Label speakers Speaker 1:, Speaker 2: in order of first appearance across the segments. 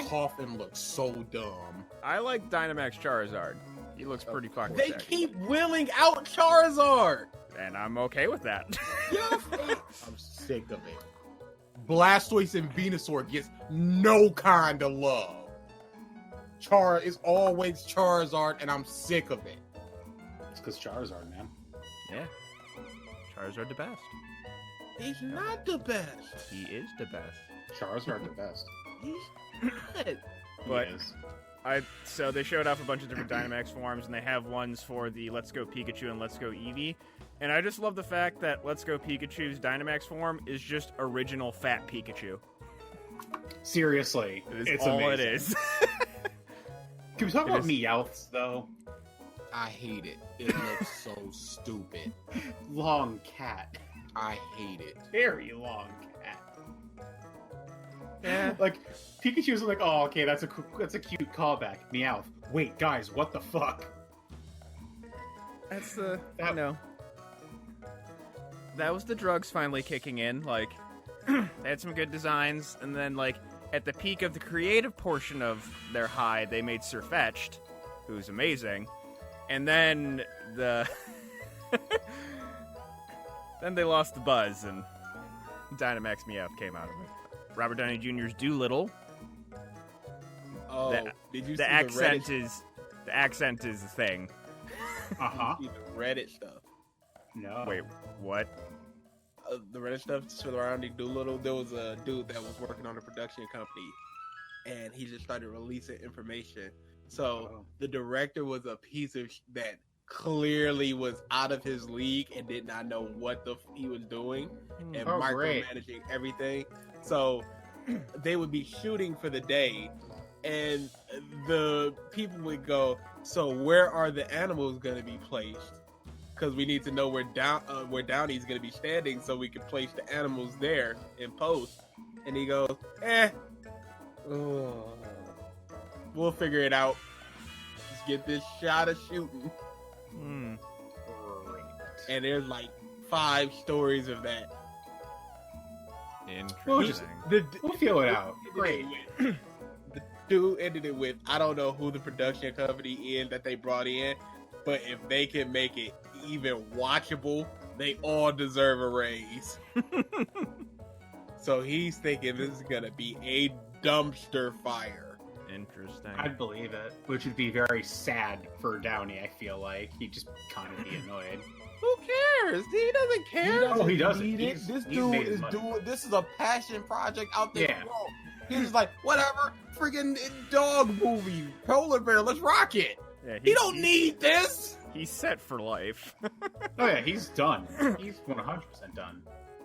Speaker 1: coffin looks so dumb.
Speaker 2: I like Dynamax Charizard. He looks pretty fucking
Speaker 1: They
Speaker 2: sick.
Speaker 1: keep wheeling out Charizard.
Speaker 2: And I'm okay with that.
Speaker 1: I'm sick of it. Blastoise and Venusaur gets no kind of love. Char is always Charizard, and I'm sick of it.
Speaker 3: It's because Charizard, man.
Speaker 2: Yeah. Charizard the best.
Speaker 1: He's not the best.
Speaker 2: He is the best.
Speaker 3: Charizard the best.
Speaker 1: He's good.
Speaker 2: But
Speaker 3: He is.
Speaker 2: so they showed off a bunch of different Dynamax forms, and they have ones for the Let's Go Pikachu and Let's Go Eevee. And I just love the fact that Let's Go Pikachu's Dynamax form is just original fat Pikachu.
Speaker 3: Seriously,
Speaker 2: It's
Speaker 3: it's
Speaker 2: all
Speaker 3: amazing.
Speaker 2: it is.
Speaker 3: Can we talk
Speaker 2: It
Speaker 3: about
Speaker 2: is-
Speaker 3: Meowths, though?
Speaker 1: I hate it. It looks so stupid.
Speaker 3: Long cat.
Speaker 1: I hate it.
Speaker 3: Very long cat.
Speaker 2: Yeah.
Speaker 3: Like, Pikachu's like, oh, okay, that's a cute callback. Meowth. Wait, guys, what the fuck?
Speaker 2: That's the,
Speaker 3: That-
Speaker 2: you know. That was the drugs finally kicking in. Like, they had some good designs, and then, like, at the peak of the creative portion of their high, they made Sirfetch'd, who's amazing. And then the... then they lost the buzz, and Dynamax Meowth came out of it. Robert Downey Jr.'s Doolittle.
Speaker 1: Oh,
Speaker 2: The-
Speaker 1: did you
Speaker 2: The
Speaker 1: see
Speaker 2: accent
Speaker 1: the Reddit,
Speaker 2: is the thing.
Speaker 3: Uh-huh.
Speaker 1: see the Reddit stuff?
Speaker 3: No.
Speaker 2: Wait, what?
Speaker 1: The Reddit stuff surrounding Doolittle. There was a dude that was working on a production company, and he just started releasing information. So
Speaker 3: Oh.
Speaker 1: the director was a piece of that clearly was out of his league and did not know what he was doing and
Speaker 3: Oh, great.
Speaker 1: micromanaging everything. So they would be shooting for the day, and the people would go, "So where are the animals going to be placed? Because we need to know where Downey's going to be standing, so we can place the animals there in post." And he goes, we'll figure it out. Just get this shot of shooting."
Speaker 2: Hmm.
Speaker 3: Great.
Speaker 1: And there's like 5 stories of that.
Speaker 3: We'll just-
Speaker 2: Interesting.
Speaker 3: We'll feel it out. Great.
Speaker 1: The dude ended it with, I don't know who the production company is that they brought in, but if they can make it even watchable, they all deserve a raise. So he's thinking this is gonna be a dumpster fire.
Speaker 2: Interesting.
Speaker 3: I'd believe it. Which would be very sad for Downey, I feel like. He'd just kind of be annoyed.
Speaker 1: Who cares? He doesn't care.
Speaker 3: Oh, he doesn't.
Speaker 1: need it.
Speaker 3: He's-
Speaker 1: This
Speaker 3: he's
Speaker 1: dude
Speaker 3: made his
Speaker 1: is
Speaker 3: money.
Speaker 1: doing. This is a passion project out there.
Speaker 3: Yeah.
Speaker 1: He's just like, whatever, freaking dog movie, polar bear. Let's rock it.
Speaker 2: Yeah,
Speaker 1: He don't need this.
Speaker 2: He's set for life.
Speaker 3: Oh yeah, he's done. He's 100% done.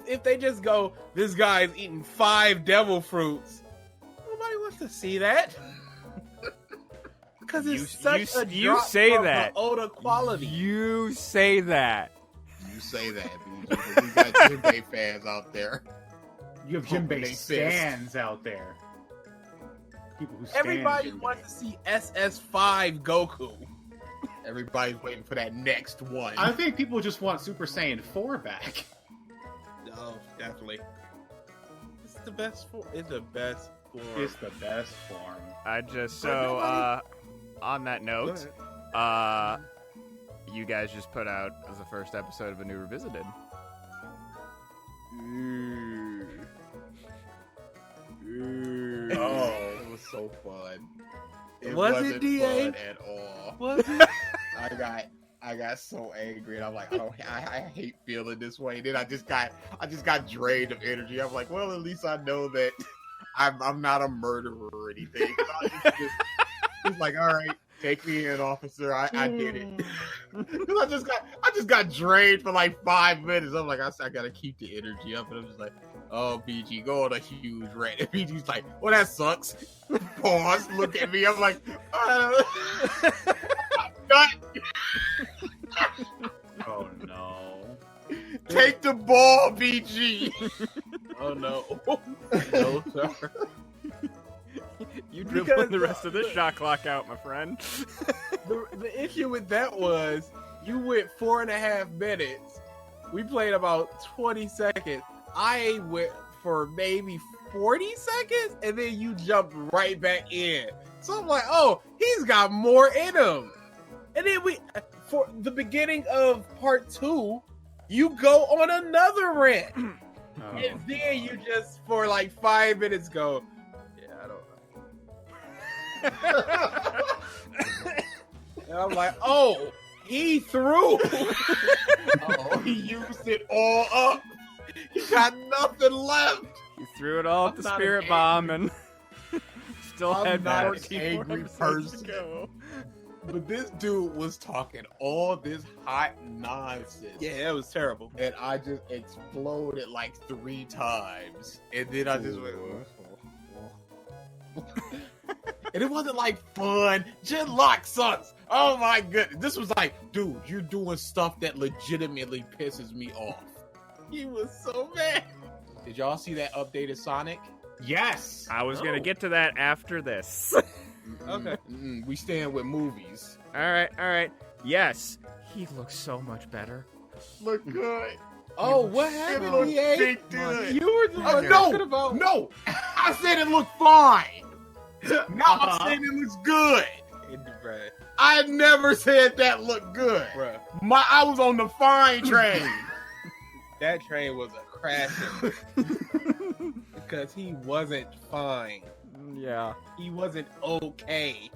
Speaker 1: If they just go, this guy's eating 5 devil fruits, nobody wants to see that. Because it's such a
Speaker 2: you
Speaker 1: drop
Speaker 2: say
Speaker 1: from
Speaker 2: that.
Speaker 1: the Oda quality.
Speaker 2: You say that.
Speaker 1: You say that, BG, but we got Jinbei fans out there.
Speaker 3: You have
Speaker 1: Pumping
Speaker 3: Jinbei
Speaker 1: they fist.
Speaker 3: stands out there. People who stand
Speaker 1: Everybody
Speaker 3: Jinbei.
Speaker 1: wants to see SS5 Goku. Everybody's waiting for that next one.
Speaker 3: I think people just want Super Saiyan 4 back.
Speaker 1: Oh, definitely. It's the best form. It's the best form.
Speaker 3: It's the best form.
Speaker 2: I just
Speaker 1: But
Speaker 2: on that
Speaker 1: Go
Speaker 2: note,
Speaker 1: ahead.
Speaker 2: you guys just put out as the first episode of A New Revisited.
Speaker 3: Oh.
Speaker 1: It was so fun.
Speaker 4: Was it,
Speaker 1: wasn't
Speaker 4: DA?
Speaker 1: fun at all.
Speaker 4: Was it?
Speaker 1: I got so angry, and I'm like, I hate feeling this way. Then I just got drained of energy. I'm like, well, at least I know that I'm not a murderer or anything. It's like, all right, take me in, officer. I did it. 'Cause I just got drained for like 5 minutes. I'm like, I gotta keep the energy up, and I'm just like, oh, BG, go on a huge rant. And BG's like, well, that sucks. Pause, look at me. I'm like,
Speaker 3: Oh no.
Speaker 1: take the ball, BG.
Speaker 4: Oh no. No, sir.
Speaker 2: You
Speaker 1: Because-
Speaker 2: dribbling the rest of this shot clock out, my friend.
Speaker 1: The issue with that was you went 4.5 minutes. We played about 20 seconds. I went for maybe
Speaker 4: 40 seconds, and then you jumped right back in. So I'm like, oh, he's got more in him. And then for the beginning of part 2, you go on another rant.
Speaker 2: Oh.
Speaker 4: And then you just, for like 5 minutes, go, yeah, I don't know. And I'm like, oh, he threw.
Speaker 1: Oh, he used it all up. He got nothing left.
Speaker 2: He threw it all at
Speaker 1: I'm
Speaker 2: the
Speaker 1: not
Speaker 2: spirit
Speaker 1: an
Speaker 2: bomb and still
Speaker 1: I'm
Speaker 2: had
Speaker 1: not an
Speaker 2: 14
Speaker 1: angry
Speaker 2: more episodes
Speaker 1: person.
Speaker 2: to go.
Speaker 1: But this dude was talking all this hot nonsense.
Speaker 4: Yeah, it was terrible.
Speaker 1: And I just exploded like 3 times. And then I just went. And it wasn't like fun. Genlock sucks. Oh my goodness. This was like, dude, you're doing stuff that legitimately pisses me off.
Speaker 4: He was so mad.
Speaker 1: Did y'all see that updated Sonic?
Speaker 3: Yes.
Speaker 2: I was gonna
Speaker 4: No.
Speaker 2: get to that after this.
Speaker 4: Okay.
Speaker 1: We stand with movies.
Speaker 2: all right. Yes, he looks so much better.
Speaker 1: Look good.
Speaker 4: Oh, what
Speaker 1: It
Speaker 4: happened?
Speaker 1: looked
Speaker 4: EA?
Speaker 1: big good.
Speaker 4: You were just
Speaker 1: Oh,
Speaker 4: talking about
Speaker 1: No, I said it looked fine. Now
Speaker 3: Uh-huh.
Speaker 1: I'm saying it looks good.
Speaker 4: Bruh,
Speaker 1: I never said that looked good.
Speaker 4: bruh.
Speaker 1: I was on the fine train.
Speaker 4: That train was a crashing because he wasn't fine.
Speaker 2: Yeah.
Speaker 4: He wasn't okay.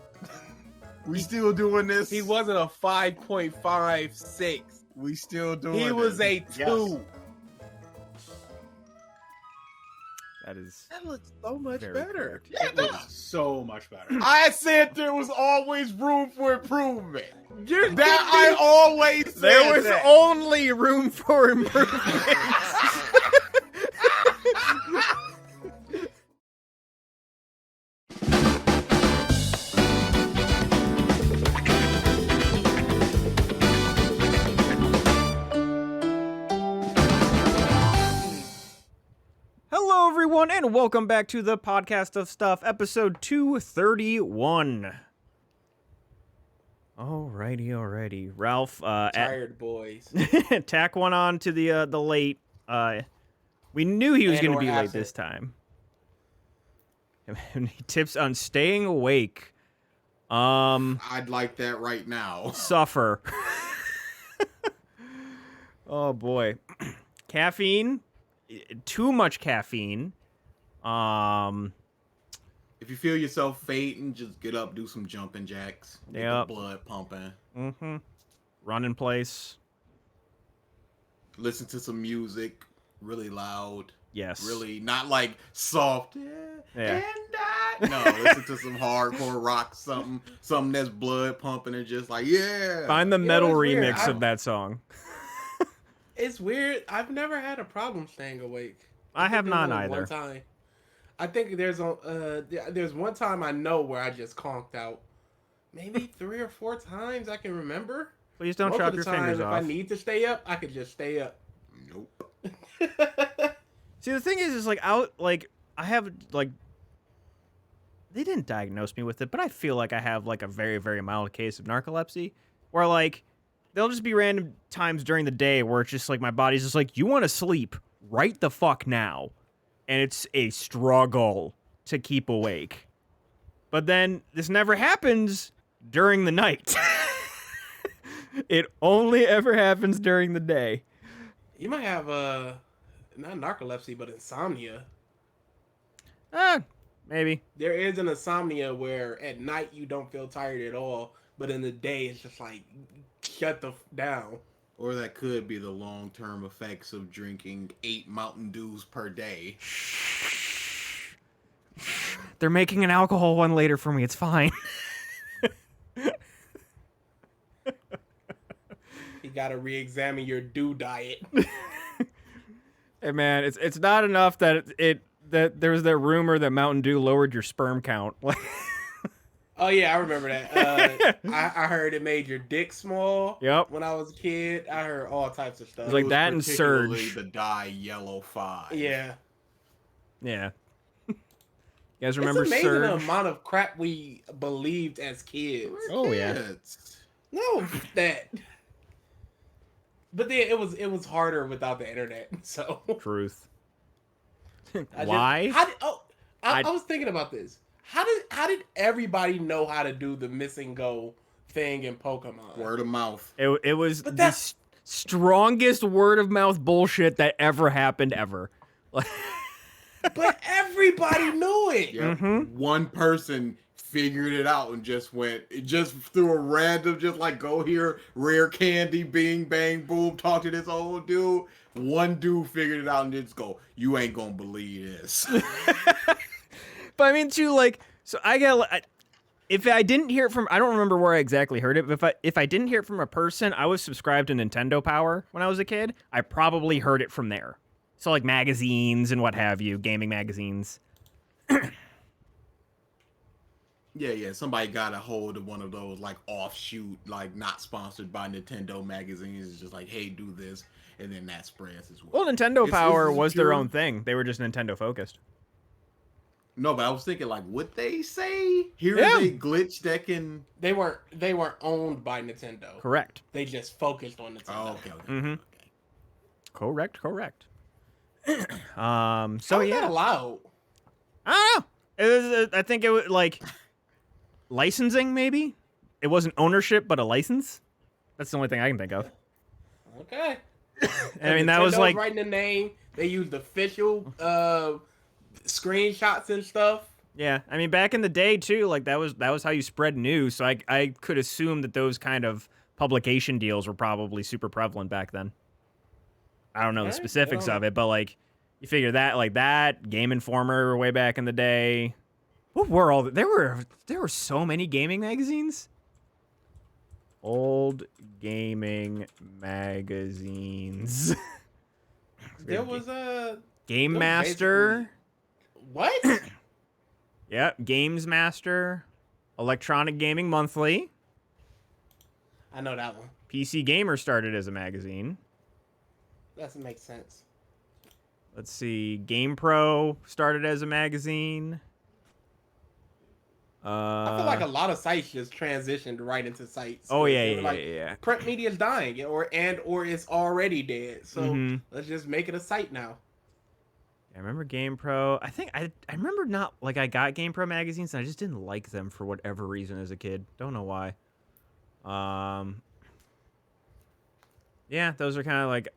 Speaker 1: We still doing this.
Speaker 4: He wasn't a 5.56.
Speaker 1: We still doing
Speaker 4: He was
Speaker 1: this.
Speaker 4: a 2.
Speaker 2: That is
Speaker 4: That looks so much
Speaker 2: very
Speaker 4: better.
Speaker 2: correct.
Speaker 3: It looks so much better.
Speaker 1: I said there was always room for improvement.
Speaker 4: You're
Speaker 1: That I always said
Speaker 2: There was
Speaker 1: that.
Speaker 2: only room for improvement. Hello, everyone, and welcome back to the Podcast of Stuff, episode 231. Alrighty. Ralph,
Speaker 4: tired boys.
Speaker 2: tack one on to the late. We knew he was
Speaker 4: And
Speaker 2: going to
Speaker 4: or
Speaker 2: be late
Speaker 4: absent.
Speaker 2: this time. And he tips on staying awake.
Speaker 1: I'd like that right now.
Speaker 2: Suffer. Oh boy, caffeine. Too much caffeine.
Speaker 1: If you feel yourself fading, just get up, do some jumping jacks. Get
Speaker 2: Yep.
Speaker 1: the blood pumping.
Speaker 2: Run in place.
Speaker 1: Listen to some music, really loud.
Speaker 2: Yes.
Speaker 1: Really not like soft.
Speaker 2: Yeah.
Speaker 1: No, listen to some hardcore rock, something that's blood pumping and just like
Speaker 2: Find the metal
Speaker 4: it's weird.
Speaker 2: remix of that song.
Speaker 4: It's weird. I've never had a problem staying awake.
Speaker 2: I have
Speaker 4: think
Speaker 2: not
Speaker 4: there's only
Speaker 2: either.
Speaker 4: One time. I think there's one time I know where I just conked out. Maybe 3 or 4 times I can remember.
Speaker 2: Please don't
Speaker 4: Most
Speaker 2: chop
Speaker 4: of
Speaker 2: your
Speaker 4: the time,
Speaker 2: fingers
Speaker 4: if
Speaker 2: off.
Speaker 4: I need to stay up, I could just stay up.
Speaker 1: Nope.
Speaker 2: See, the thing is like I have like they didn't diagnose me with it, but I feel like I have like a very, very mild case of narcolepsy, where like there'll just be random times during the day where it's just like my body's just like, you want to sleep right the fuck now, and it's a struggle to keep awake. But then this never happens during the night. It only ever happens during the day.
Speaker 4: You might have not narcolepsy, but insomnia.
Speaker 2: Maybe.
Speaker 4: There is an insomnia where at night you don't feel tired at all, but in the day it's just like shut the down.
Speaker 1: Or that could be the long-term effects of drinking 8 Mountain Dews per day.
Speaker 2: They're making an alcohol one later for me. It's fine.
Speaker 4: You gotta re-examine your dew diet.
Speaker 2: Hey man, it's not enough that that there was that rumor that Mountain Dew lowered your sperm count.
Speaker 4: Oh yeah, I remember that. I heard it made your dick small.
Speaker 2: Yep.
Speaker 4: When I was a kid, I heard all types of stuff.
Speaker 2: It's like
Speaker 1: It was
Speaker 2: that and
Speaker 1: particularly
Speaker 2: Surge.
Speaker 1: the dye Yellow 5.
Speaker 4: Yeah.
Speaker 2: Yeah. You guys remember
Speaker 4: it's amazing the
Speaker 2: Surge?
Speaker 4: amount of crap we believed as kids.
Speaker 2: Oh, yeah.
Speaker 1: Kids.
Speaker 4: No, that. But then it was harder without the internet. So
Speaker 2: Truth. Why?
Speaker 4: I was thinking about this. How did everybody know how to do the miss and go thing in Pokemon?
Speaker 1: Word of mouth.
Speaker 2: It was
Speaker 4: But
Speaker 2: the
Speaker 4: that's-
Speaker 2: strongest word of mouth bullshit that ever happened ever.
Speaker 4: But everybody knew it.
Speaker 1: Yep.
Speaker 2: Mhm.
Speaker 1: One person figured it out and just through a random, just like go here, rare candy, bing, bang, boom, talk to this old dude. One dude figured it out and just go, you ain't gonna believe this.
Speaker 2: But I mean, too, like, so if I didn't hear it from, I don't remember where I exactly heard it, but if I didn't hear it from a person, I was subscribed to Nintendo Power when I was a kid. I probably heard it from there. So like magazines and what have you, gaming magazines.
Speaker 1: Yeah, somebody got a hold of one of those like offshoot, like not sponsored by Nintendo magazines. It's just like, hey, do this, and then that spreads as well.
Speaker 2: Well, Nintendo Power
Speaker 1: it's
Speaker 2: was their
Speaker 1: pure-
Speaker 2: own thing. They were just Nintendo focused.
Speaker 1: No, but I was thinking like, would they say here's
Speaker 2: Yeah.
Speaker 1: a glitch that can?
Speaker 4: They weren't owned by Nintendo.
Speaker 2: Correct.
Speaker 4: They just focused on Nintendo.
Speaker 1: Oh, okay.
Speaker 2: Mhm.
Speaker 1: Okay.
Speaker 2: Correct. So
Speaker 4: How is
Speaker 2: yeah.
Speaker 4: that allowed?
Speaker 2: I don't know. I think it was like licensing, maybe. It wasn't ownership, but a license. That's the only thing I can think of.
Speaker 4: Okay.
Speaker 2: I mean, that was
Speaker 4: Nintendo's
Speaker 2: like,
Speaker 4: writing the name. They used official screenshots and stuff.
Speaker 2: yeah. I mean, back in the day too, like that was how you spread news. So I could assume that those kind of publication deals were probably super prevalent back then. I don't know the
Speaker 4: Alright,
Speaker 2: specifics
Speaker 4: well.
Speaker 2: of it, but like you figure that like that Game Informer way back in the day. What were all there were so many gaming magazines. Old gaming magazines.
Speaker 4: There was a
Speaker 2: Game
Speaker 4: Those
Speaker 2: Master.
Speaker 4: what?
Speaker 2: Yep, Games Master. Electronic Gaming Monthly.
Speaker 4: I know that one.
Speaker 2: PC Gamer started as a magazine.
Speaker 4: Doesn't make sense.
Speaker 2: Let's see. Game Pro started as a magazine.
Speaker 4: I feel like a lot of sites just transitioned right into sites.
Speaker 2: Oh yeah,
Speaker 4: They were
Speaker 2: yeah,
Speaker 4: like,
Speaker 2: yeah.
Speaker 4: Print media is dying, or it's already dead. So
Speaker 2: Mhm.
Speaker 4: let's just make it a site now.
Speaker 2: I remember Game Pro. I think I remember not like I got Game Pro magazines and I just didn't like them for whatever reason as a kid. Don't know why. Yeah, those are kind of like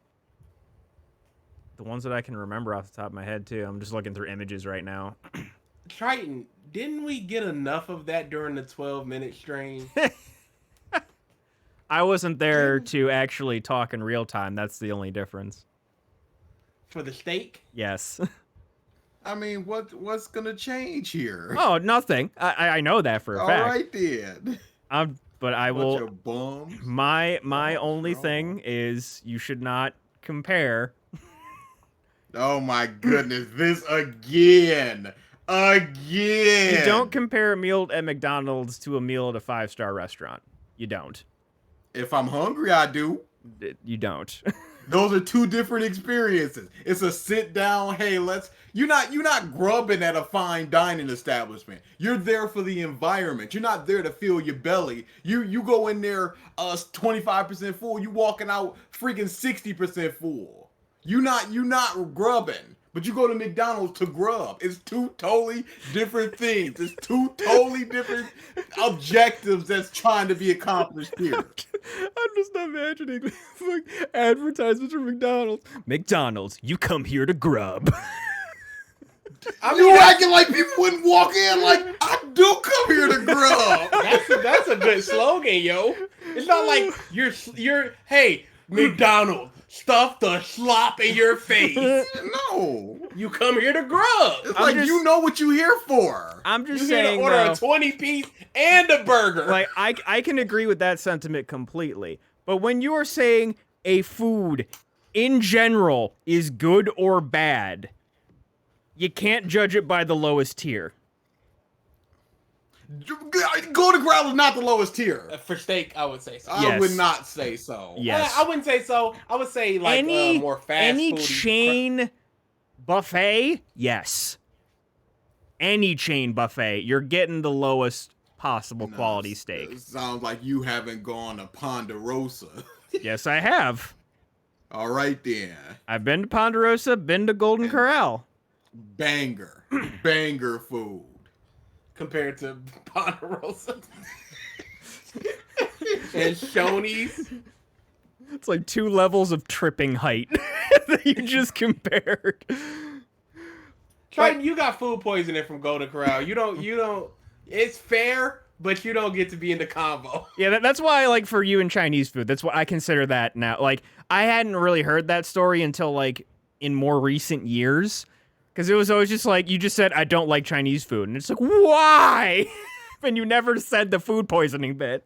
Speaker 2: the ones that I can remember off the top of my head too. I'm just looking through images right now.
Speaker 4: Triton, didn't we get enough of that during the 12-minute stream?
Speaker 2: I wasn't there to actually talk in real time. That's the only difference.
Speaker 4: For the steak?
Speaker 2: Yes.
Speaker 1: I mean, what's gonna change here?
Speaker 2: Oh, nothing. I know that for a
Speaker 1: All
Speaker 2: fact.
Speaker 1: right then.
Speaker 2: But I
Speaker 1: Bunch
Speaker 2: will.
Speaker 1: of bums.
Speaker 2: My
Speaker 1: Oh,
Speaker 2: only
Speaker 1: no.
Speaker 2: thing is you should not compare.
Speaker 1: Oh my goodness, this again.
Speaker 2: You don't compare a meal at McDonald's to a meal at a 5-star restaurant. You don't.
Speaker 1: If I'm hungry, I do.
Speaker 2: You don't.
Speaker 1: Those are two different experiences. It's a sit down, hey, you're not grubbing at a fine dining establishment. You're there for the environment. You're not there to fill your belly. You go in there 25% full, you walking out freaking 60% full. You're not grubbing. But you go to McDonald's to grub. It's two totally different things. It's two totally different objectives that's trying to be accomplished here.
Speaker 2: I'm just imagining advertisements for McDonald's. McDonald's, you come here to grub.
Speaker 1: You acting like people wouldn't walk in like, I do come here to grub.
Speaker 4: That's a good slogan, yo. It's not like you're hey, McDonald's, stuff the slop in your face.
Speaker 1: No.
Speaker 4: You come here to grub.
Speaker 1: It's like you know what you're here for.
Speaker 2: I'm just
Speaker 4: You here to
Speaker 2: saying,
Speaker 4: order
Speaker 2: though,
Speaker 4: a 20-piece and a burger.
Speaker 2: like I can agree with that sentiment completely. But when you are saying a food in general is good or bad, you can't judge it by the lowest tier.
Speaker 1: Go to Growler's not the lowest tier.
Speaker 4: For steak, I would say so.
Speaker 2: Yeah.
Speaker 1: I would not say so.
Speaker 2: Yes.
Speaker 4: I wouldn't say so. I would say like more fast
Speaker 2: any
Speaker 4: foody
Speaker 2: chain buffet, yes. Any chain buffet, you're getting the lowest possible quality steak.
Speaker 1: It sounds like you haven't gone to Ponderosa.
Speaker 2: Yes, I have.
Speaker 1: All right then.
Speaker 2: I've been to Ponderosa, been to Golden Corral.
Speaker 1: Banger. Banger food.
Speaker 4: compared to Ponderosa and Shoney's.
Speaker 2: It's like 2 levels of tripping height that you just compared.
Speaker 4: Triton, you got food poisoning from Golden Corral. You don't. It's fair, but you don't get to be in the combo.
Speaker 2: Yeah, that's why, like, for you and Chinese food, that's what I consider that now. Like, I hadn't really heard that story until, like, in more recent years. Because it was always just like, you just said, I don't like Chinese food. And it's like, why? And you never said the food poisoning bit.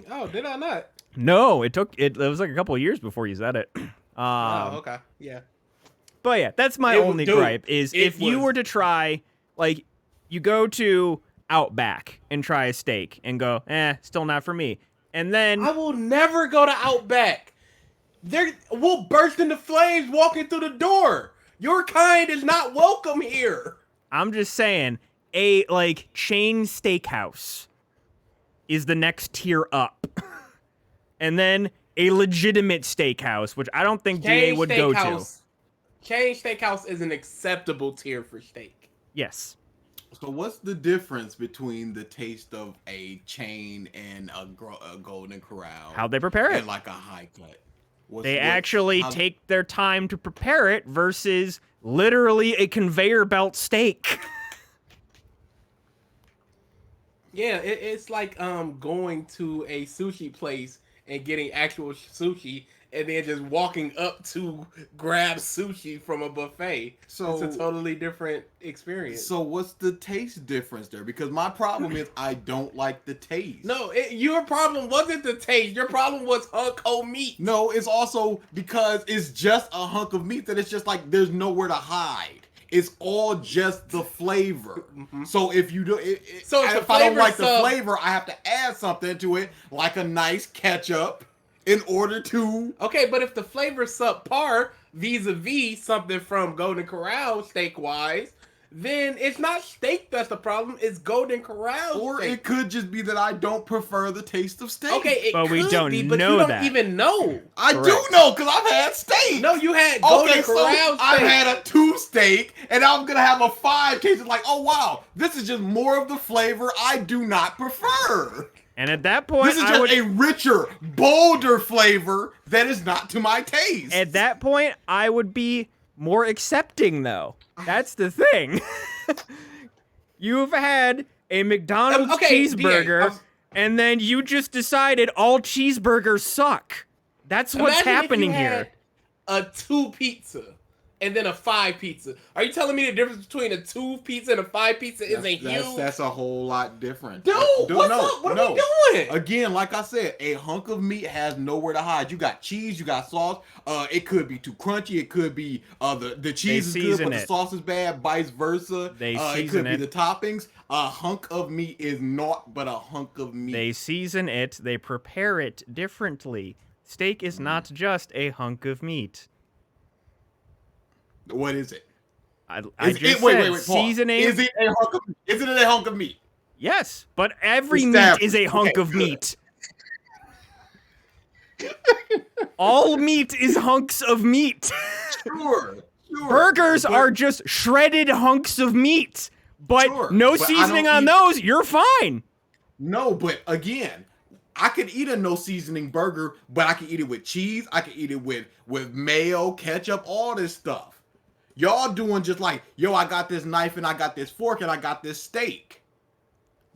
Speaker 4: Oh, did I not?
Speaker 2: No, it was like a couple of years before you said it.
Speaker 4: Oh, okay. Yeah.
Speaker 2: But yeah, that's my only gripe, is if you were to try, like, you go to Outback and try a steak and go, still not for me. And then
Speaker 4: I will never go to Outback. We'll burst into flames walking through the door. Your kind is not welcome here.
Speaker 2: I'm just saying, a, like, chain steakhouse is the next tier up. And then a legitimate steakhouse, which I don't think DA would go to.
Speaker 4: Chain steakhouse is an acceptable tier for steak.
Speaker 2: Yes.
Speaker 1: So what's the difference between the taste of a chain and a Golden Corral?
Speaker 2: How they prepare it.
Speaker 1: And like a high cut.
Speaker 2: They actually take their time to prepare it versus literally a conveyor belt steak.
Speaker 4: Yeah, it's like going to a sushi place and getting actual sushi and then just walking up to grab sushi from a buffet. So it's a totally different experience.
Speaker 1: So what's the taste difference there? Because my problem is I don't like the taste.
Speaker 4: No, your problem wasn't the taste. Your problem was hunk of meat.
Speaker 1: No, it's also because it's just a hunk of meat that it's just like there's nowhere to hide. It's all just the flavor. Mm-hmm. So if you do, if I don't like the flavor, I have to add something to it, like a nice ketchup, in order to.
Speaker 4: Okay, but if the flavor's subpar vis-a-vis something from Golden Corral steak-wise, then it's not steak that's the problem. It's Golden Corral.
Speaker 1: Or
Speaker 4: steak.
Speaker 1: It could just be that I don't prefer the taste of steak.
Speaker 4: Okay,
Speaker 2: but we don't
Speaker 4: be, but
Speaker 2: know
Speaker 4: you
Speaker 2: that.
Speaker 4: don't even know.
Speaker 1: I do know because I've had steak.
Speaker 4: No, you had Golden Corral steak.
Speaker 1: I've had a 2 steak, and I'm gonna have a 5 case. It's like, oh wow, this is just more of the flavor I do not prefer.
Speaker 2: And at that point,
Speaker 1: this is just a richer, bolder flavor that is not to my taste.
Speaker 2: At that point, I would be more accepting, though. That's the thing. You've had a McDonald's cheeseburger, and then you just decided all cheeseburgers suck. That's what's happening here.
Speaker 4: A 2 pizza and then a 5 pizza. Are you telling me the difference between a 2 pizza and a 5 pizza is a huge?
Speaker 1: That's a whole lot different.
Speaker 4: Dude, what's up? What are we doing?
Speaker 1: Again, like I said, a hunk of meat has nowhere to hide. You got cheese, you got sauce. It could be too crunchy. It could be the cheese is good, but the sauce is bad. Vice versa. It could be the toppings. A hunk of meat is naught but a hunk of meat.
Speaker 2: They season it. They prepare it differently. Steak is not just a hunk of meat.
Speaker 1: What is it?
Speaker 2: I just said seasoning.
Speaker 1: Is it a hunk of meat?
Speaker 2: Yes, but every meat is a hunk of meat. All meat is hunks of meat.
Speaker 1: Sure.
Speaker 2: Burgers are just shredded hunks of meat, but no seasoning on those. You're fine.
Speaker 1: No, but again, I could eat a no seasoning burger, but I could eat it with cheese. I could eat it with mayo, ketchup, all this stuff. Y'all doing just like, yo, I got this knife and I got this fork and I got this steak.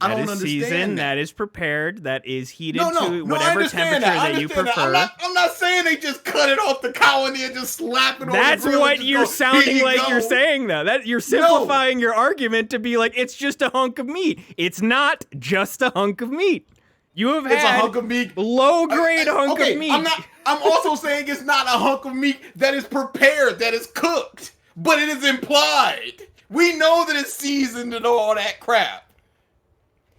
Speaker 1: I don't understand
Speaker 2: seasoned, that is prepared, that is heated to whatever temperature that you prefer.
Speaker 1: I'm not saying they just cut it off the cow and then just slap it on the grill.
Speaker 2: That's what you're sounding like you're saying, though. That you're simplifying your argument to be like, it's just a hunk of meat. It's not just a hunk of meat. You have had
Speaker 1: a hunk of meat,
Speaker 2: low-grade hunk of meat.
Speaker 1: I'm also saying it's not a hunk of meat that is prepared, that is cooked. But it is implied. We know that it's seasoned and all that crap.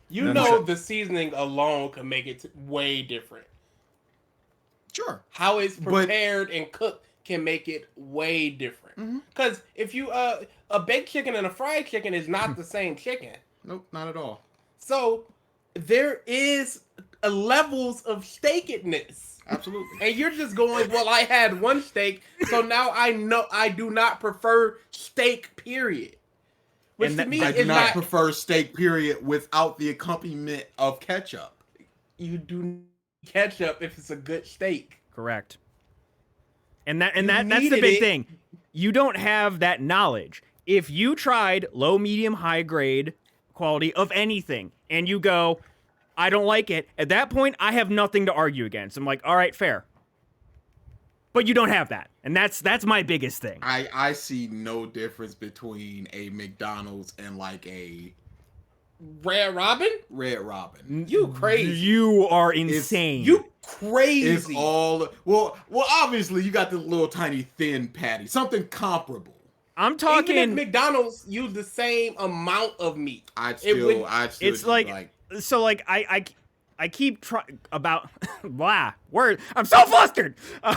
Speaker 4: You know the seasoning alone can make it way different.
Speaker 1: Sure.
Speaker 4: How it's prepared and cooked can make it way different. Because if you a baked chicken and a fried chicken is not the same chicken.
Speaker 1: Nope, not at all.
Speaker 4: So there is levels of steakedness.
Speaker 1: Absolutely.
Speaker 4: And you're just going, well, I had one steak, so now I know I do not prefer steak, period. Which
Speaker 2: And
Speaker 4: to
Speaker 2: that-
Speaker 4: me
Speaker 1: I do
Speaker 4: is
Speaker 1: not
Speaker 4: not.
Speaker 1: prefer steak, period, without the accompaniment of ketchup.
Speaker 4: You do ketchup if it's a good steak.
Speaker 2: Correct. And that's the
Speaker 4: needed
Speaker 2: big
Speaker 4: it.
Speaker 2: thing. You don't have that knowledge. If you tried low, medium, high grade quality of anything and you go, I don't like it, at that point I have nothing to argue against. I'm like, all right, fair. But you don't have that. And that's my biggest thing.
Speaker 1: I see no difference between a McDonald's and like a
Speaker 4: Red Robin?
Speaker 1: Red Robin.
Speaker 4: You crazy.
Speaker 2: You are insane.
Speaker 4: You crazy.
Speaker 1: It's all well. Obviously, you got this little tiny thin patty, something comparable.
Speaker 2: I'm
Speaker 4: Even
Speaker 2: talking
Speaker 4: if McDonald's use the same amount of meat.
Speaker 1: I'd
Speaker 4: It
Speaker 1: still,
Speaker 4: would-
Speaker 1: I'd still
Speaker 2: it's
Speaker 1: just
Speaker 2: like so like I keep trying about blah word. I'm so flustered.
Speaker 1: you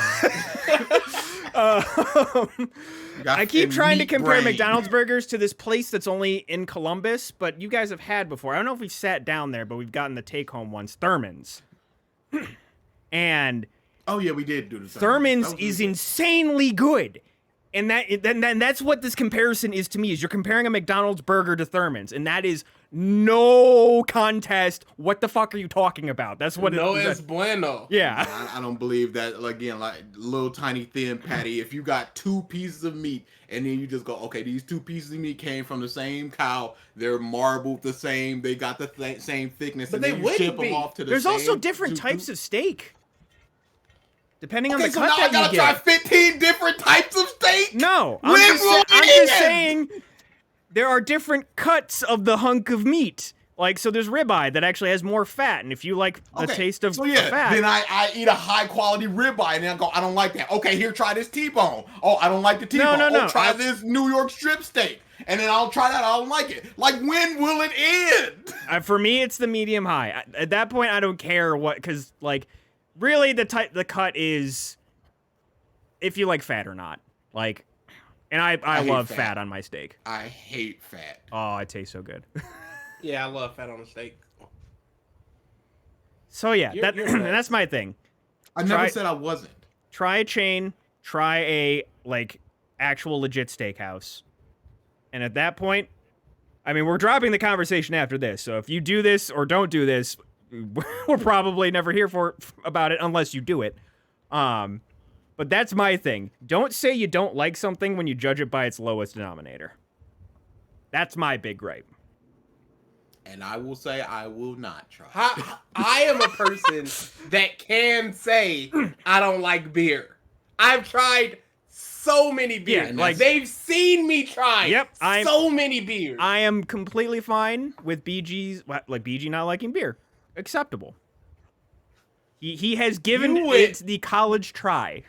Speaker 1: got
Speaker 2: I keep
Speaker 1: thin
Speaker 2: trying to
Speaker 1: meat
Speaker 2: compare
Speaker 1: brain.
Speaker 2: McDonald's burgers to this place that's only in Columbus, but you guys have had before. I don't know if we've sat down there, but we've gotten the take-home ones, Thurman's. And
Speaker 1: Oh yeah, we did do the
Speaker 2: Thurman's is insanely good. And that's what this comparison is to me, is you're comparing a McDonald's burger to Thurman's, and that is no contest. What the fuck are you talking about? That's what
Speaker 4: No
Speaker 2: it
Speaker 4: es
Speaker 2: is.
Speaker 4: bueno.
Speaker 2: Yeah.
Speaker 1: I don't believe that. Again, like little tiny thin patty. If you got two pieces of meat and then you just go, okay, these two pieces of meat came from the same cow. They're marbled the same. They got the same thickness.
Speaker 4: But
Speaker 1: and
Speaker 4: they
Speaker 1: then you
Speaker 4: wouldn't
Speaker 1: ship them
Speaker 4: be.
Speaker 1: off to the
Speaker 2: There's
Speaker 1: same
Speaker 2: also different
Speaker 1: two-
Speaker 2: types of steak. Depending on
Speaker 1: Okay,
Speaker 2: the
Speaker 1: so
Speaker 2: cut
Speaker 1: now I
Speaker 2: that
Speaker 1: gotta
Speaker 2: you
Speaker 1: try
Speaker 2: get.
Speaker 1: 15 different types of steak.
Speaker 2: No,
Speaker 1: When will
Speaker 2: I'm
Speaker 1: it
Speaker 2: just
Speaker 1: end?
Speaker 2: saying there are different cuts of the hunk of meat. Like, so there's ribeye that actually has more fat, and if you like the
Speaker 1: Okay,
Speaker 2: taste of
Speaker 1: so yeah,
Speaker 2: fat,
Speaker 1: then I eat a high quality ribeye and then I go, I don't like that. Okay, here, try this T-bone. Oh, I don't like the T-bone.
Speaker 2: no,
Speaker 1: Try this New York strip steak. And then I'll try that. I don't like it. Like, when will it end?
Speaker 2: for me, it's the medium high. At that point, I don't care what, because like, really, the cut is if you like fat or not. Like, and I
Speaker 1: hate
Speaker 2: love
Speaker 1: fat.
Speaker 2: fat on my steak.
Speaker 1: I hate fat.
Speaker 2: Oh, it tastes so good.
Speaker 4: Yeah, I love fat on a steak.
Speaker 2: So yeah,
Speaker 4: You're nuts.
Speaker 2: that's my thing.
Speaker 1: I never
Speaker 2: Try-
Speaker 1: said I wasn't.
Speaker 2: Try a chain, try a like actual legit steakhouse. And at that point, I mean, we're dropping the conversation after this. So if you do this or don't do this, we're probably never here about it unless you do it. But that's my thing. Don't say you don't like something when you judge it by its lowest denominator. That's my big gripe.
Speaker 1: And I will say I will not try.
Speaker 4: I am a person that can say I don't like beer. I've tried so many beers.
Speaker 2: Yeah,
Speaker 4: like they've seen me try.
Speaker 2: Yep,
Speaker 4: so many beers.
Speaker 2: I am completely fine with BG not liking beer. Acceptable. He has given
Speaker 4: You went-
Speaker 2: it the college try.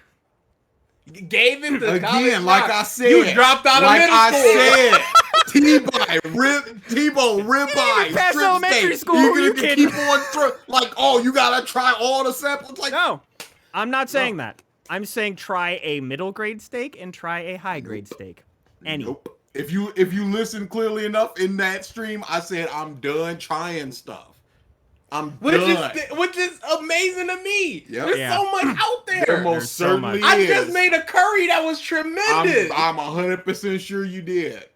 Speaker 4: Gave it the college
Speaker 1: Again, like
Speaker 4: try.
Speaker 1: I said,
Speaker 4: You dropped out of
Speaker 1: like
Speaker 4: middle
Speaker 1: I
Speaker 4: school.
Speaker 1: said, T-bone, ribeye,
Speaker 2: pass
Speaker 1: strip
Speaker 2: elementary
Speaker 1: steak.
Speaker 2: school,
Speaker 1: You
Speaker 2: you
Speaker 1: can
Speaker 2: kidding?
Speaker 1: keep on like, oh, you gotta try all the samples. Like,
Speaker 2: No, I'm not saying that. I'm saying try a middle grade steak and try a high grade steak. Any.
Speaker 1: nope. If you listen clearly enough in that stream, I said I'm done trying stuff. I'm done.
Speaker 4: Which is amazing to me.
Speaker 1: Yep.
Speaker 4: There's
Speaker 2: Yeah.
Speaker 4: so much out
Speaker 1: There
Speaker 4: there.
Speaker 1: most
Speaker 2: There's so
Speaker 1: certainly
Speaker 2: much.
Speaker 4: I
Speaker 1: is.
Speaker 4: just made a curry that was tremendous.
Speaker 1: I'm 100% sure you did.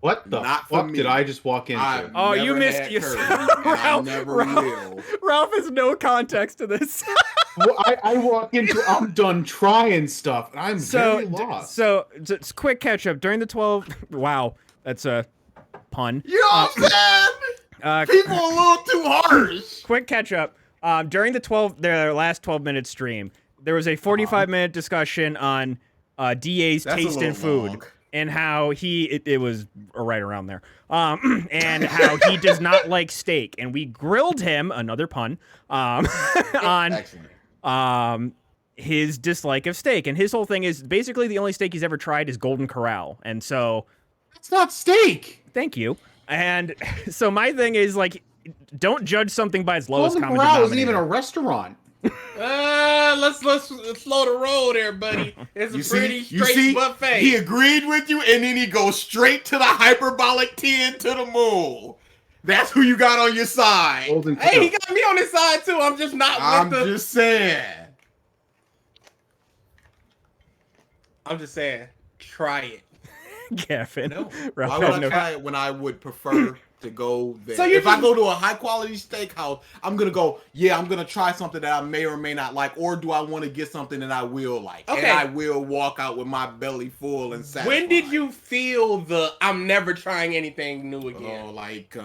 Speaker 3: What the
Speaker 1: Not for
Speaker 3: fuck
Speaker 1: me.
Speaker 3: did I just walk into?
Speaker 1: I've
Speaker 2: Oh, you
Speaker 1: never
Speaker 2: missed
Speaker 1: had
Speaker 2: you.
Speaker 1: curry, and I
Speaker 2: Ralph,
Speaker 1: never
Speaker 2: Ralph.
Speaker 1: will.
Speaker 2: Ralph has no context to this.
Speaker 3: Well, I walk into, I'm done trying stuff, and I'm very lost.
Speaker 2: So it's quick catch up during the 12. Wow, that's a pun.
Speaker 1: You know what I'm saying? People are a little too harsh.
Speaker 2: Quick catch up. During their last 12-minute stream, there was a 45-minute discussion on DA's
Speaker 1: That's a
Speaker 2: taste in
Speaker 1: little
Speaker 2: food
Speaker 1: long.
Speaker 2: and how it was right around there. And how he does not like steak, and we grilled him, another pun, on
Speaker 1: Excellent.
Speaker 2: his dislike of steak. And his whole thing is basically the only steak he's ever tried is Golden Corral. And so,
Speaker 3: It's not steak.
Speaker 2: thank you. And so my thing is like, don't judge something by its lowest
Speaker 3: Golden
Speaker 2: common
Speaker 3: Corral
Speaker 2: denominator.
Speaker 3: isn't even a restaurant.
Speaker 4: Let's slow the roll there, buddy. It's a pretty straight buffet.
Speaker 1: He agreed with you, and then he goes straight to the hyperbolic 10 to the moon. That's who you got on your side.
Speaker 3: Golden
Speaker 4: Hey, he
Speaker 3: Corral.
Speaker 4: got me on his side too. I'm just not
Speaker 1: I'm
Speaker 4: with the.
Speaker 1: just saying.
Speaker 4: I'm just saying. Try it.
Speaker 2: Gavin.
Speaker 1: No.
Speaker 2: Ralph
Speaker 1: Why
Speaker 2: had
Speaker 1: would I
Speaker 2: no-
Speaker 1: try it when I would prefer to go there?
Speaker 4: So you're
Speaker 1: if I
Speaker 4: just-
Speaker 1: go to a high quality steakhouse, I'm gonna go, yeah, I'm gonna try something that I may or may not like, or do I want to get something that I will like?
Speaker 4: Okay.
Speaker 1: And I will walk out with my belly full and satisfied.
Speaker 4: When did you feel the I'm never trying anything new again?
Speaker 1: Oh, like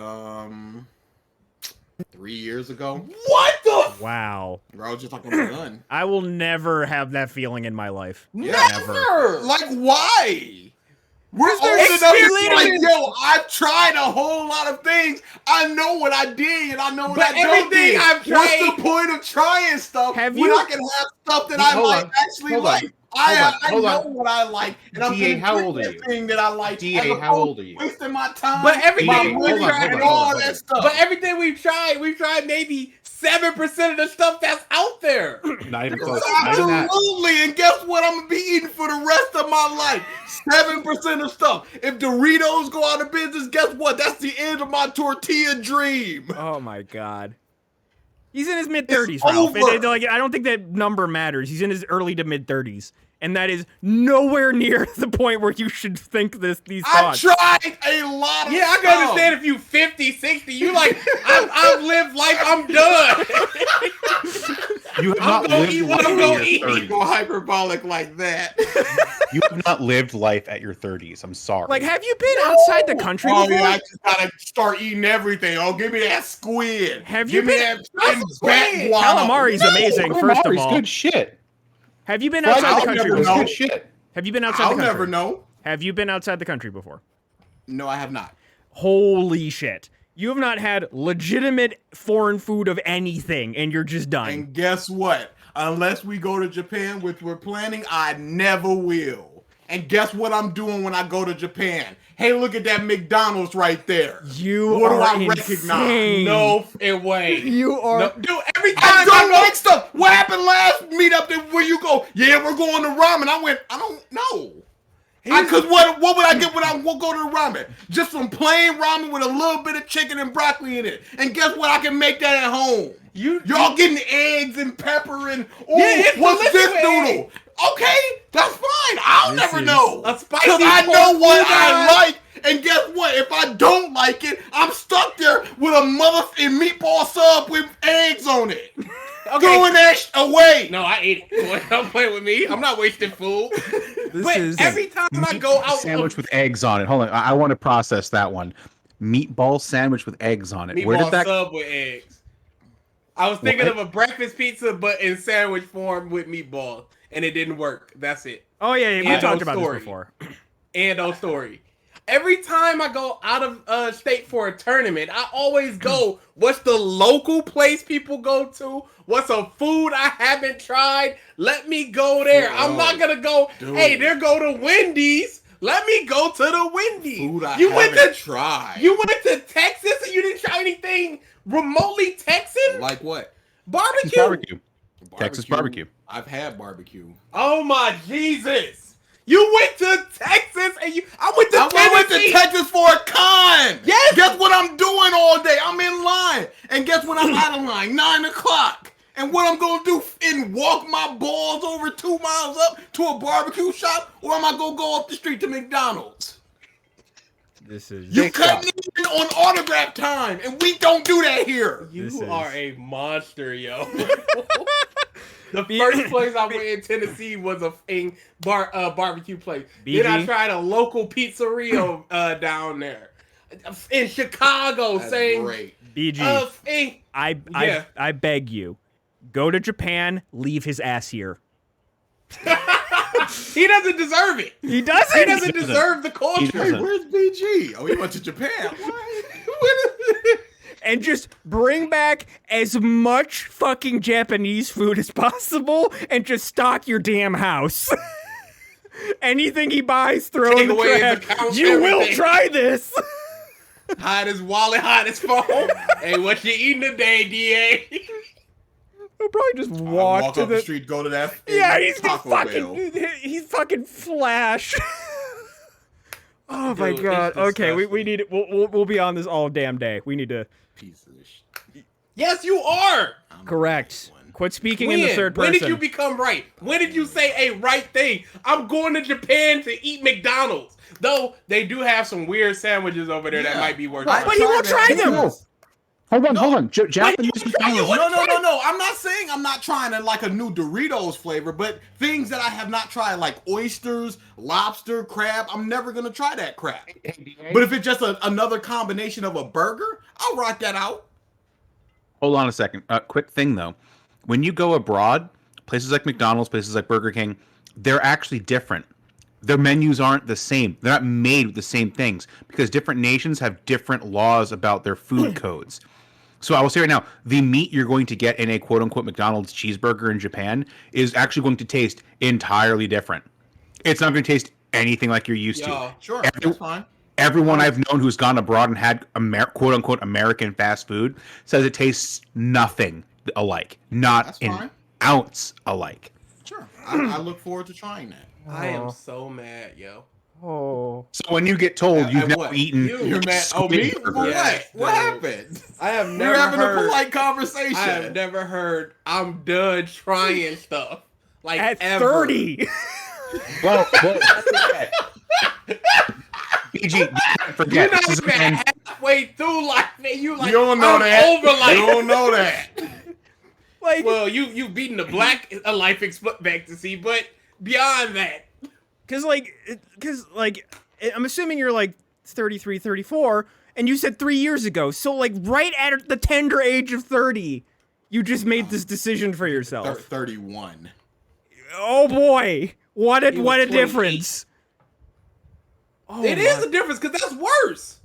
Speaker 1: 3 years ago.
Speaker 4: What the
Speaker 2: Wow.
Speaker 1: Bro, I was just like, I'm done.
Speaker 2: I will never have that feeling in my life.
Speaker 4: Never.
Speaker 1: Like, why? We're old
Speaker 4: there's
Speaker 1: enough to be like,
Speaker 4: experience.
Speaker 1: yo, I've tried a whole lot of things. I know what I did and I know what
Speaker 4: But
Speaker 1: I don't
Speaker 4: everything
Speaker 1: did.
Speaker 4: I've
Speaker 1: What's
Speaker 4: tried-
Speaker 1: the point of trying stuff
Speaker 2: Have
Speaker 1: when
Speaker 2: you-
Speaker 1: I can have stuff that I
Speaker 3: Hold
Speaker 1: might
Speaker 3: on.
Speaker 1: actually
Speaker 3: Hold on.
Speaker 1: like? I
Speaker 3: Hold
Speaker 1: know
Speaker 3: on.
Speaker 1: what I like, and I'm
Speaker 3: DA,
Speaker 1: gonna
Speaker 3: how
Speaker 1: do
Speaker 3: old are
Speaker 1: that
Speaker 3: you?
Speaker 1: thing that I like.
Speaker 3: DA,
Speaker 1: as
Speaker 3: how
Speaker 1: opposed
Speaker 3: old
Speaker 1: to
Speaker 3: are you?
Speaker 1: Wasting my time,
Speaker 4: But everything
Speaker 1: my
Speaker 4: we've
Speaker 1: money,
Speaker 4: tried-
Speaker 1: and
Speaker 3: hold
Speaker 1: all
Speaker 3: on,
Speaker 1: that
Speaker 3: hold on.
Speaker 1: stuff.
Speaker 4: But everything we've tried maybe 7% of the stuff that's out there.
Speaker 3: Not even close. Not even that.
Speaker 1: Absolutely, and guess what? I'm gonna be eating for the rest of my life. 7% of stuff. If Doritos go out of business, guess what? That's the end of my tortilla dream.
Speaker 2: Oh my god. He's in his mid-30s,
Speaker 1: It's
Speaker 2: Ralph.
Speaker 1: over.
Speaker 2: Like, I don't think that number matters. He's in his early to mid-30s. And that is nowhere near the point where you should think these
Speaker 1: I've
Speaker 2: thoughts.
Speaker 1: tried a lot of
Speaker 4: Yeah, I
Speaker 1: stuff.
Speaker 4: can understand if you 50, 60, you like, I've lived life, I'm done.
Speaker 3: You have
Speaker 4: I'm
Speaker 3: not
Speaker 4: gonna
Speaker 3: lived
Speaker 4: eat what
Speaker 3: life
Speaker 4: I'm
Speaker 3: in
Speaker 4: gonna
Speaker 3: your
Speaker 4: eat.
Speaker 3: 30s.
Speaker 1: Go hyperbolic like that.
Speaker 3: You have not lived life at your 30s. I'm sorry.
Speaker 2: Like, have you been outside the country
Speaker 1: Oh
Speaker 2: before?
Speaker 1: yeah, I just gotta start eating everything. Oh, give me that squid.
Speaker 2: Have you
Speaker 1: give me
Speaker 2: been-
Speaker 1: that
Speaker 4: squid.
Speaker 2: Calamari's amazing, first of
Speaker 3: Calamari's
Speaker 2: all.
Speaker 3: good shit.
Speaker 2: Have you been
Speaker 3: Fried
Speaker 2: outside the
Speaker 1: I'll
Speaker 2: country
Speaker 1: never
Speaker 3: is
Speaker 2: before?
Speaker 1: know.
Speaker 3: good shit.
Speaker 2: Have you been outside
Speaker 1: I'll
Speaker 2: the country?
Speaker 1: never know.
Speaker 2: Have you been outside the country before?
Speaker 1: No, I have not.
Speaker 2: Holy shit. You have not had legitimate foreign food of anything, and you're just done.
Speaker 1: And guess what? Unless we go to Japan, which we're planning, I never will. And guess what I'm doing when I go to Japan? Hey, look at that McDonald's right there.
Speaker 2: You
Speaker 1: What do
Speaker 2: are
Speaker 1: I
Speaker 2: insane.
Speaker 1: recognize?
Speaker 4: No way.
Speaker 2: You are.
Speaker 4: No, dude, every time
Speaker 1: I don't
Speaker 4: go-
Speaker 1: like stuff. What happened last meetup that where you go, yeah, we're going to ramen. I went, I don't know. Because what would I get when I go to the ramen? Just some plain ramen with a little bit of chicken and broccoli in it. And guess what? I can make that at home. Y'all getting eggs and pepper and
Speaker 4: it's
Speaker 1: what's
Speaker 4: delicious
Speaker 1: this
Speaker 4: with
Speaker 1: noodle?
Speaker 4: eggs.
Speaker 1: Okay, that's fine. I'll
Speaker 2: This
Speaker 1: never
Speaker 2: is-
Speaker 1: know.
Speaker 4: A spicy
Speaker 1: Because I
Speaker 4: pork
Speaker 1: know what
Speaker 4: bouillon.
Speaker 1: I like. And guess what? If I don't like it, I'm stuck there with a motherfucking meatball sub with eggs on it. Throwing that away.
Speaker 4: No, I ate it. Boy, don't play with me. I'm not wasting food.
Speaker 2: This
Speaker 4: But
Speaker 2: is.
Speaker 4: every time I go out,
Speaker 3: Sandwich with eggs on it. Hold on. I want to process that one. Meatball sandwich with eggs on it. Where
Speaker 4: meatball
Speaker 3: did that?
Speaker 4: sub with eggs. I was thinking
Speaker 3: What?
Speaker 4: of a breakfast pizza, but in sandwich form with meatballs, and it didn't work. That's it.
Speaker 2: Oh, yeah, we
Speaker 4: Yeah,
Speaker 2: talked
Speaker 4: no
Speaker 2: about
Speaker 4: story.
Speaker 2: this before.
Speaker 4: And no story. Every time I go out of state for a tournament, I always go, what's the local place people go to? What's a food I haven't tried? Let me go there. I'm not going to go,
Speaker 1: Dude.
Speaker 4: hey, there go to Wendy's. Let me go to the Wendy's.
Speaker 1: Food I
Speaker 4: you went
Speaker 1: haven't
Speaker 4: to
Speaker 1: tried.
Speaker 4: You went to Texas and you didn't try anything remotely Texan?
Speaker 1: Like what?
Speaker 3: Texas
Speaker 4: Barbecue?
Speaker 3: barbecue. Texas barbecue.
Speaker 1: I've had barbecue.
Speaker 4: Oh my Jesus. You went to Texas and I went to
Speaker 1: I went to
Speaker 4: Tennessee.
Speaker 1: Texas for a con.
Speaker 4: Yes.
Speaker 1: Guess what I'm doing all day? I'm in line. And guess what? I'm out of line. 9 o'clock. And what I'm going to do and walk my balls over 2 miles up to a barbecue shop? Or am I going to go up the street to McDonald's?
Speaker 2: This is.
Speaker 1: You cut me in on autograph time. And we don't do that here.
Speaker 2: This
Speaker 4: You
Speaker 2: is-
Speaker 4: are a monster, yo. The first place I went in Tennessee was a barbecue place. Then I
Speaker 2: BG?
Speaker 4: tried a local pizzeria down there. In Chicago,
Speaker 1: That's
Speaker 4: same.
Speaker 1: great.
Speaker 2: BG,
Speaker 4: In,
Speaker 2: I beg you, go to Japan, leave his ass here.
Speaker 4: he doesn't deserve it.
Speaker 2: He doesn't.
Speaker 4: He doesn't deserve the
Speaker 3: He
Speaker 4: culture.
Speaker 3: doesn't.
Speaker 1: Hey, where's BG? Oh, he went to Japan. What?
Speaker 2: And just bring back as much fucking Japanese food as possible and just stock your damn house. Anything he buys, throw
Speaker 4: Take
Speaker 2: in the
Speaker 4: away his
Speaker 2: trash.
Speaker 4: account,
Speaker 2: You will
Speaker 4: everything.
Speaker 2: try this.
Speaker 4: Hot as wallet, hot as phone. Hey, what you eating today, DA?
Speaker 2: He'll probably just walk,
Speaker 1: Walk
Speaker 2: to
Speaker 1: up the street, go to that
Speaker 2: Yeah, he's just
Speaker 1: Taco
Speaker 2: fucking.
Speaker 1: Bell.
Speaker 2: He's fucking Flash. Oh my
Speaker 4: Dude,
Speaker 2: god.
Speaker 4: it's
Speaker 2: Okay, we
Speaker 4: disgusting.
Speaker 2: need it. We'll be on this all damn day. We need to.
Speaker 1: Piece of shit.
Speaker 4: Yes, you are.
Speaker 1: I'm
Speaker 2: Correct.
Speaker 1: the right one.
Speaker 2: Quit speaking in the third person.
Speaker 4: When did you become right? When did you say a right thing? I'm going to Japan to eat McDonald's. Though they do have some weird sandwiches over there that
Speaker 1: Yeah.
Speaker 4: might be worth
Speaker 1: I
Speaker 4: it.
Speaker 2: But he won't try them.
Speaker 5: No. Hold on. Japanese McDonald's.
Speaker 1: No. I'm not saying I'm not trying like a new Doritos flavor, but things that I have not tried, like oysters, lobster, crab, I'm never gonna try that crap. But if it's just another combination of a burger, I'll rock that out.
Speaker 5: Hold on a second. Quick thing though, when you go abroad, places like McDonald's, places like Burger King, they're actually different. Their menus aren't the same. They're not made with the same things because different nations have different laws about their food codes. So I will say right now, the meat you're going to get in a quote-unquote McDonald's cheeseburger in Japan is actually going to taste entirely different. It's not going to taste anything like you're used to.
Speaker 1: Sure,
Speaker 5: Every-
Speaker 1: that's fine.
Speaker 5: Everyone I've known who's gone abroad and had quote-unquote American fast food says it tastes nothing alike. Not
Speaker 1: That's
Speaker 5: an
Speaker 1: fine.
Speaker 5: ounce alike.
Speaker 1: Sure, I look forward to trying that.
Speaker 4: I am so mad, yo.
Speaker 2: Oh.
Speaker 5: So when you get told you've
Speaker 1: And
Speaker 5: never
Speaker 1: what?
Speaker 5: eaten
Speaker 1: You're mad? Oh, me?
Speaker 5: squid
Speaker 1: For
Speaker 5: burger,
Speaker 4: Yes,
Speaker 1: what? What
Speaker 4: dude.
Speaker 1: happened?
Speaker 4: I have
Speaker 1: We're
Speaker 4: never
Speaker 1: having
Speaker 4: heard.
Speaker 1: a polite conversation.
Speaker 4: I have never heard. I'm done trying stuff. Like
Speaker 2: At
Speaker 4: ever.
Speaker 2: 30.
Speaker 5: well, BG, you can't forget.
Speaker 4: You're
Speaker 5: This
Speaker 4: not
Speaker 5: is a
Speaker 4: even
Speaker 5: man-
Speaker 4: halfway through life, man. You like
Speaker 1: You don't know
Speaker 4: I'm
Speaker 1: that.
Speaker 4: over life.
Speaker 1: You don't know that.
Speaker 2: Like,
Speaker 4: Well, you've beaten the black a life expectancy, but beyond that,
Speaker 2: cause I'm assuming you're like 33, 34, and you said 3 years ago. So like right at the tender age of 30, you just made this decision for yourself.
Speaker 1: 31.
Speaker 2: Oh boy, what a
Speaker 4: He was 28.
Speaker 2: difference! Oh,
Speaker 4: it is a difference because that's worse.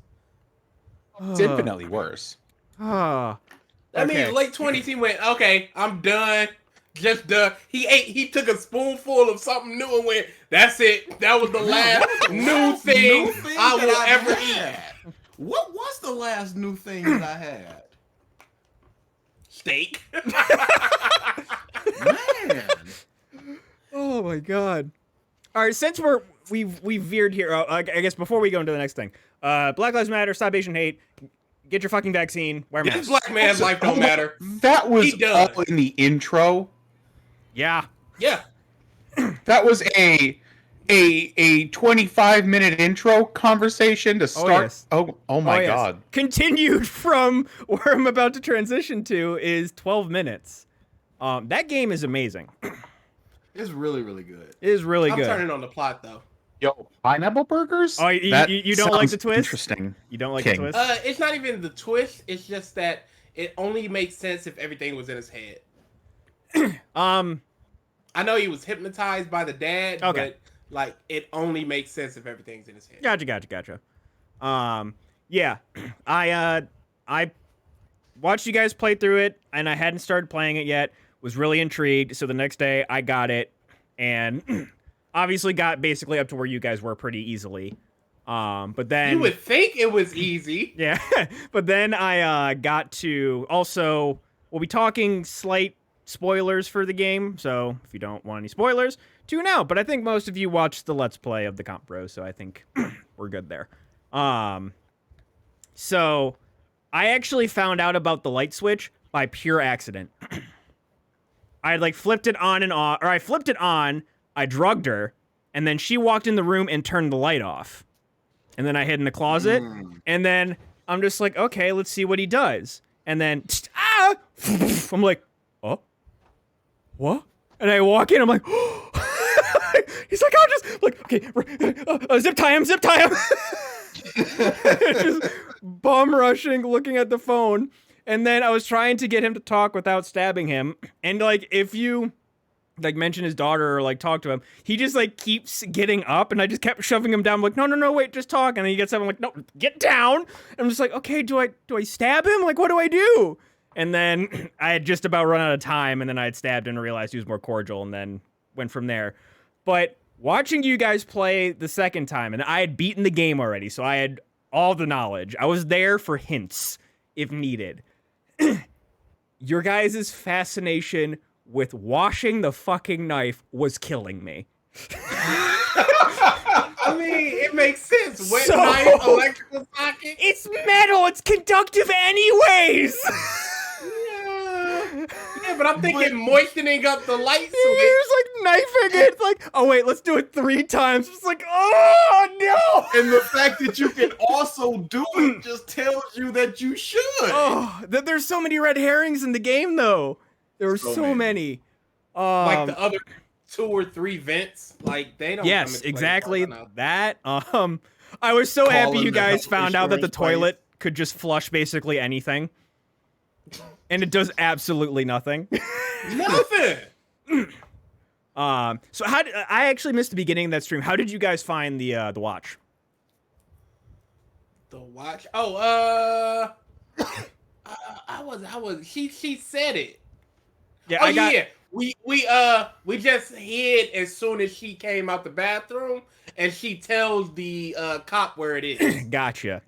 Speaker 5: It's infinitely worse.
Speaker 2: Ah,
Speaker 4: I
Speaker 2: Okay.
Speaker 4: mean, late 20s, he went, okay, I'm done. Just done. He took a spoonful of something new and went, that's it. That was the last new thing I will ever eat.
Speaker 1: eat. What was the last new thing that I had?
Speaker 4: Steak.
Speaker 1: Man.
Speaker 2: oh my god! All right, since we've veered here, I guess before we go into the next thing, Black Lives Matter, stop Asian hate, get your fucking vaccine, wear
Speaker 4: This
Speaker 2: masks.
Speaker 4: black man's life don't matter.
Speaker 5: That was
Speaker 4: He does.
Speaker 5: all in the intro.
Speaker 2: Yeah.
Speaker 4: Yeah.
Speaker 5: That was a 25-minute intro conversation to start.
Speaker 2: yes.
Speaker 5: Oh my
Speaker 2: yes.
Speaker 5: god.
Speaker 2: Continued from where I'm about to transition to is 12 minutes. That game is amazing.
Speaker 1: It's really, really good.
Speaker 2: It is really
Speaker 4: I'm
Speaker 2: good.
Speaker 4: turning on the plot, though.
Speaker 5: Yo, pineapple burgers?
Speaker 2: Oh, you
Speaker 5: That
Speaker 2: don't like
Speaker 5: sounds
Speaker 2: the twist?
Speaker 5: Interesting.
Speaker 2: You don't like
Speaker 5: King.
Speaker 2: the twist?
Speaker 4: It's not even the twist. It's just that it only makes sense if everything was in his head. I know he was hypnotized by the dad,
Speaker 2: Okay.
Speaker 4: but like it only makes sense if everything's in his head.
Speaker 2: Gotcha. Yeah, I watched you guys play through it, and I hadn't started playing it yet. Was really intrigued, so the next day I got it, and obviously got basically up to where you guys were pretty easily. But then
Speaker 4: You would think it was easy.
Speaker 2: yeah, but then I got to also. We'll be talking slight spoilers for the game, so if you don't want any spoilers, tune out. But I think most of you watched the Let's Play of the Comp Bros, so I think we're good there. So I actually found out about the light switch by pure accident. I had like flipped it on and off, or I flipped it on, I drugged her, and then she walked in the room and turned the light off. And then I hid in the closet, and then I'm just like, okay, let's see what he does. And then, I'm like, oh, what? And I walk in, I'm like, he's like, I'll just, like, okay, zip tie him. Just bum rushing, looking at the phone. And then I was trying to get him to talk without stabbing him. And, like, if you, like, mention his daughter or, like, talk to him, he just, like, keeps getting up. And I just kept shoving him down. I'm like, no, wait, just talk. And then he gets up. I'm like, no, get down. And I'm just like, okay, do I stab him? Like, what do I do? And then I had just about run out of time. And then I had stabbed him and realized he was more cordial. And then went from there. But watching you guys play the second time, and I had beaten the game already, so I had all the knowledge. I was there for hints if needed. Your guys' fascination with washing the fucking knife was killing me.
Speaker 4: I mean, it makes sense. Wet
Speaker 2: So-
Speaker 4: knife, electrical socket.
Speaker 2: It's metal. It's conductive anyways.
Speaker 4: Yeah, but I'm thinking moistening up the light switch.
Speaker 2: He's like knifing it. It's like, oh wait, let's do it 3 times. It's like, oh no.
Speaker 1: And the fact that you can also do it just tells you that you should.
Speaker 2: Oh, there's so many red herrings in the game though. There were
Speaker 1: So
Speaker 2: so many.
Speaker 4: Like the other 2 or 3 vents, like they don't.
Speaker 2: Yes,
Speaker 4: come into play
Speaker 2: exactly
Speaker 4: as far as I know.
Speaker 2: that. I was so happy
Speaker 1: Calling
Speaker 2: you
Speaker 1: the
Speaker 2: guys
Speaker 1: health
Speaker 2: found out that the
Speaker 1: insurance place.
Speaker 2: toilet could just flush basically anything, and it does absolutely nothing.
Speaker 4: Nothing.
Speaker 2: So how did, I actually missed the beginning of that stream. How did you guys find the watch?
Speaker 4: The watch. Oh, I was. She said it.
Speaker 2: Yeah,
Speaker 4: Oh
Speaker 2: I got.
Speaker 4: yeah. We just hid as soon as she came out the bathroom, and she tells the cop where it is.
Speaker 2: Gotcha.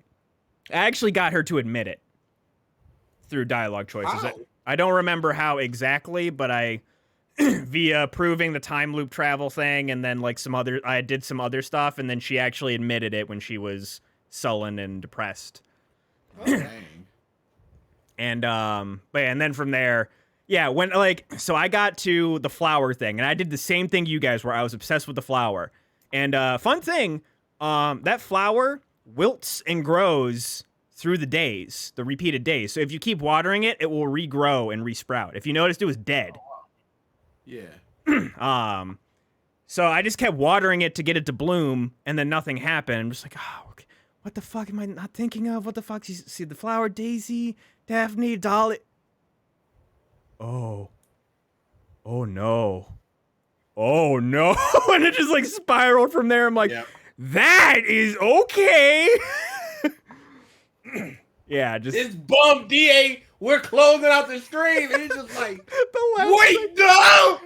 Speaker 2: I actually got her to admit it through dialogue choices.
Speaker 4: How?
Speaker 2: I don't remember how exactly, but I via proving the time loop travel thing, and then like I did some other stuff, and then she actually admitted it when she was sullen and depressed.
Speaker 1: Oh, dang.
Speaker 2: And but yeah, and then from there, yeah, when so I got to the flower thing, and I did the same thing you guys were. I was obsessed with the flower. And fun thing, that flower wilts and grows through the days, the repeated days. So if you keep watering it, it will regrow and resprout. If you noticed, it was dead.
Speaker 1: Yeah.
Speaker 2: So I just kept watering it to get it to bloom, and then nothing happened. I'm just like, oh, okay. What the fuck am I not thinking of? What the fuck? You see the flower, Daisy, Daphne, Dolly. Oh no. Oh no. And it just like spiraled from there. I'm like,
Speaker 1: Yep.
Speaker 2: that is okay. Yeah, just
Speaker 4: This bum DA, we're closing out the stream. And he's just like,
Speaker 2: the last
Speaker 4: wait, no!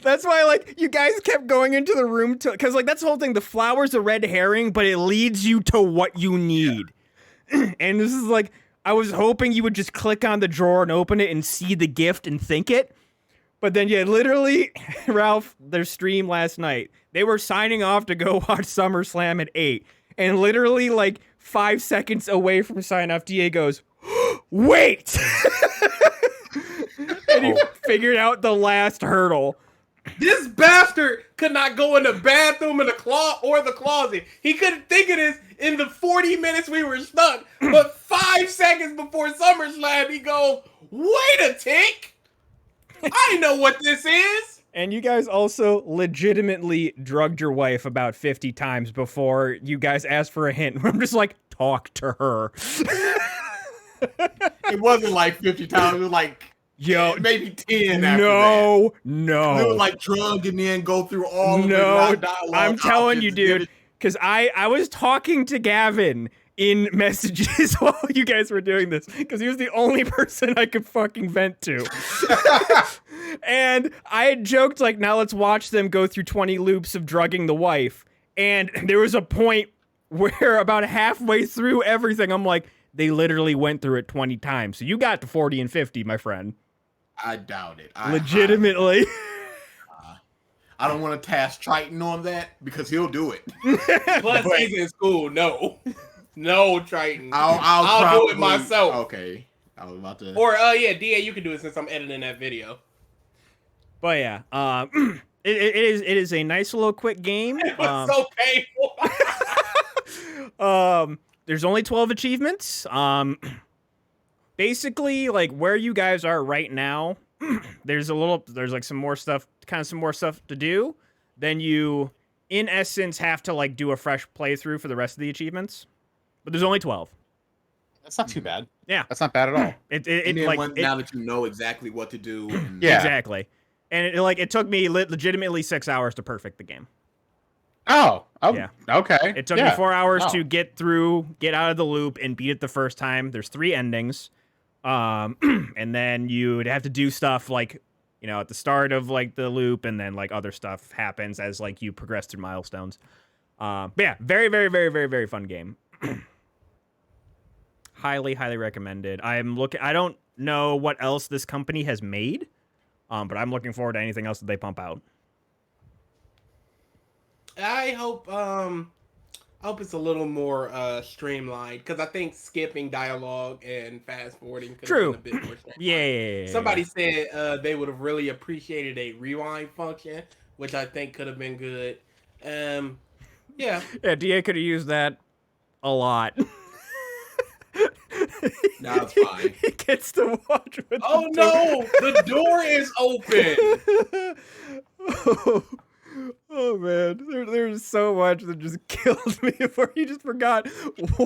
Speaker 2: That's why, like, you guys kept going into the room to, because, like, that's the whole thing. The flower's a red herring, but it leads you to what you need. And this is like, I was hoping you would just click on the drawer and open it and see the gift and think it. But then, yeah, literally, Ralph, their stream last night, they were signing off to go watch SummerSlam at 8. And literally, like, 5 seconds away from sign off, DA goes, wait! And he figured out the last hurdle.
Speaker 4: This bastard could not go in the bathroom, in the closet. He couldn't think of this in the 40 minutes we were stuck. But 5 seconds before SummerSlam, he goes, wait a tick! I know what this is!
Speaker 2: And you guys also legitimately drugged your wife about 50 times before you guys asked for a hint. I'm just like, talk to her.
Speaker 1: It wasn't like 50 times. It was like
Speaker 2: Yo,
Speaker 1: maybe 10 after that.
Speaker 2: no.
Speaker 1: It was like drug and then go through all of the
Speaker 2: No,
Speaker 1: rock dialogue
Speaker 2: I'm telling you,
Speaker 1: options and get
Speaker 2: dude,
Speaker 1: it.
Speaker 2: because I was talking to Gavin in messages while you guys were doing this, because he was the only person I could fucking vent to. And I had joked, like, now let's watch them go through 20 loops of drugging the wife. And there was a point where about halfway through everything, I'm like, they literally went through it 20 times. So you got to 40 and 50, my friend.
Speaker 1: I doubt it.
Speaker 2: Legitimately.
Speaker 1: I don't want to task Triton on that because he'll do it.
Speaker 4: Plus,
Speaker 1: But-
Speaker 4: he's in school. No. No, Triton.
Speaker 1: I'll
Speaker 4: do it myself.
Speaker 1: Okay. I was about to.
Speaker 4: Or, yeah, DA, you can do it since I'm editing that video.
Speaker 2: But yeah, it is a nice little quick game.
Speaker 4: It was so painful.
Speaker 2: There's only 12 achievements. Basically, like where you guys are right now, there's like some more stuff to do. Then you, in essence, have to like do a fresh playthrough for the rest of the achievements. But there's only 12.
Speaker 5: That's not too bad.
Speaker 2: Yeah.
Speaker 5: That's not bad at all.
Speaker 1: And then now that you know exactly what to do. And
Speaker 5: Yeah.
Speaker 2: Exactly. And it took me legitimately 6 hours to perfect the game.
Speaker 5: Oh,
Speaker 2: Yeah.
Speaker 5: okay.
Speaker 2: It took me 4 hours
Speaker 5: Oh.
Speaker 2: to get out of the loop and beat it the first time. There's 3 endings. And then you'd have to do stuff like, at the start of like the loop, and then like other stuff happens as like you progress through milestones. But yeah, very, very, very, very, very fun game. Highly, highly recommended. I don't know what else this company has made, but I'm looking forward to anything else that they pump out.
Speaker 4: I hope it's a little more streamlined because I think skipping dialogue and fast forwarding could
Speaker 2: True.
Speaker 4: have been a bit more streamlined.
Speaker 2: Yeah.
Speaker 4: Somebody said they would have really appreciated a rewind function, which I think could have been good. Yeah.
Speaker 2: Yeah, DA could have used that a lot.
Speaker 4: No, it's fine.
Speaker 2: He gets to watch with
Speaker 4: Oh
Speaker 2: the door.
Speaker 4: no! The door is open.
Speaker 2: Oh man, there's so much that just killed me before you just forgot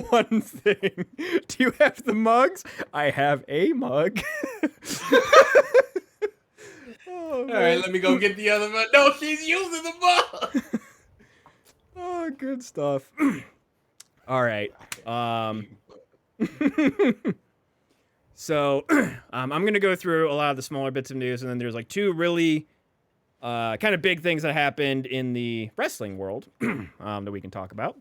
Speaker 2: one thing. Do you have the mugs? I have a mug. Oh,
Speaker 4: All right, let me go get the other one. No, she's using the mug.
Speaker 2: Oh, good stuff. All right. So I'm gonna go through a lot of the smaller bits of news, and then there's like two really kind of big things that happened in the wrestling world that we can talk about.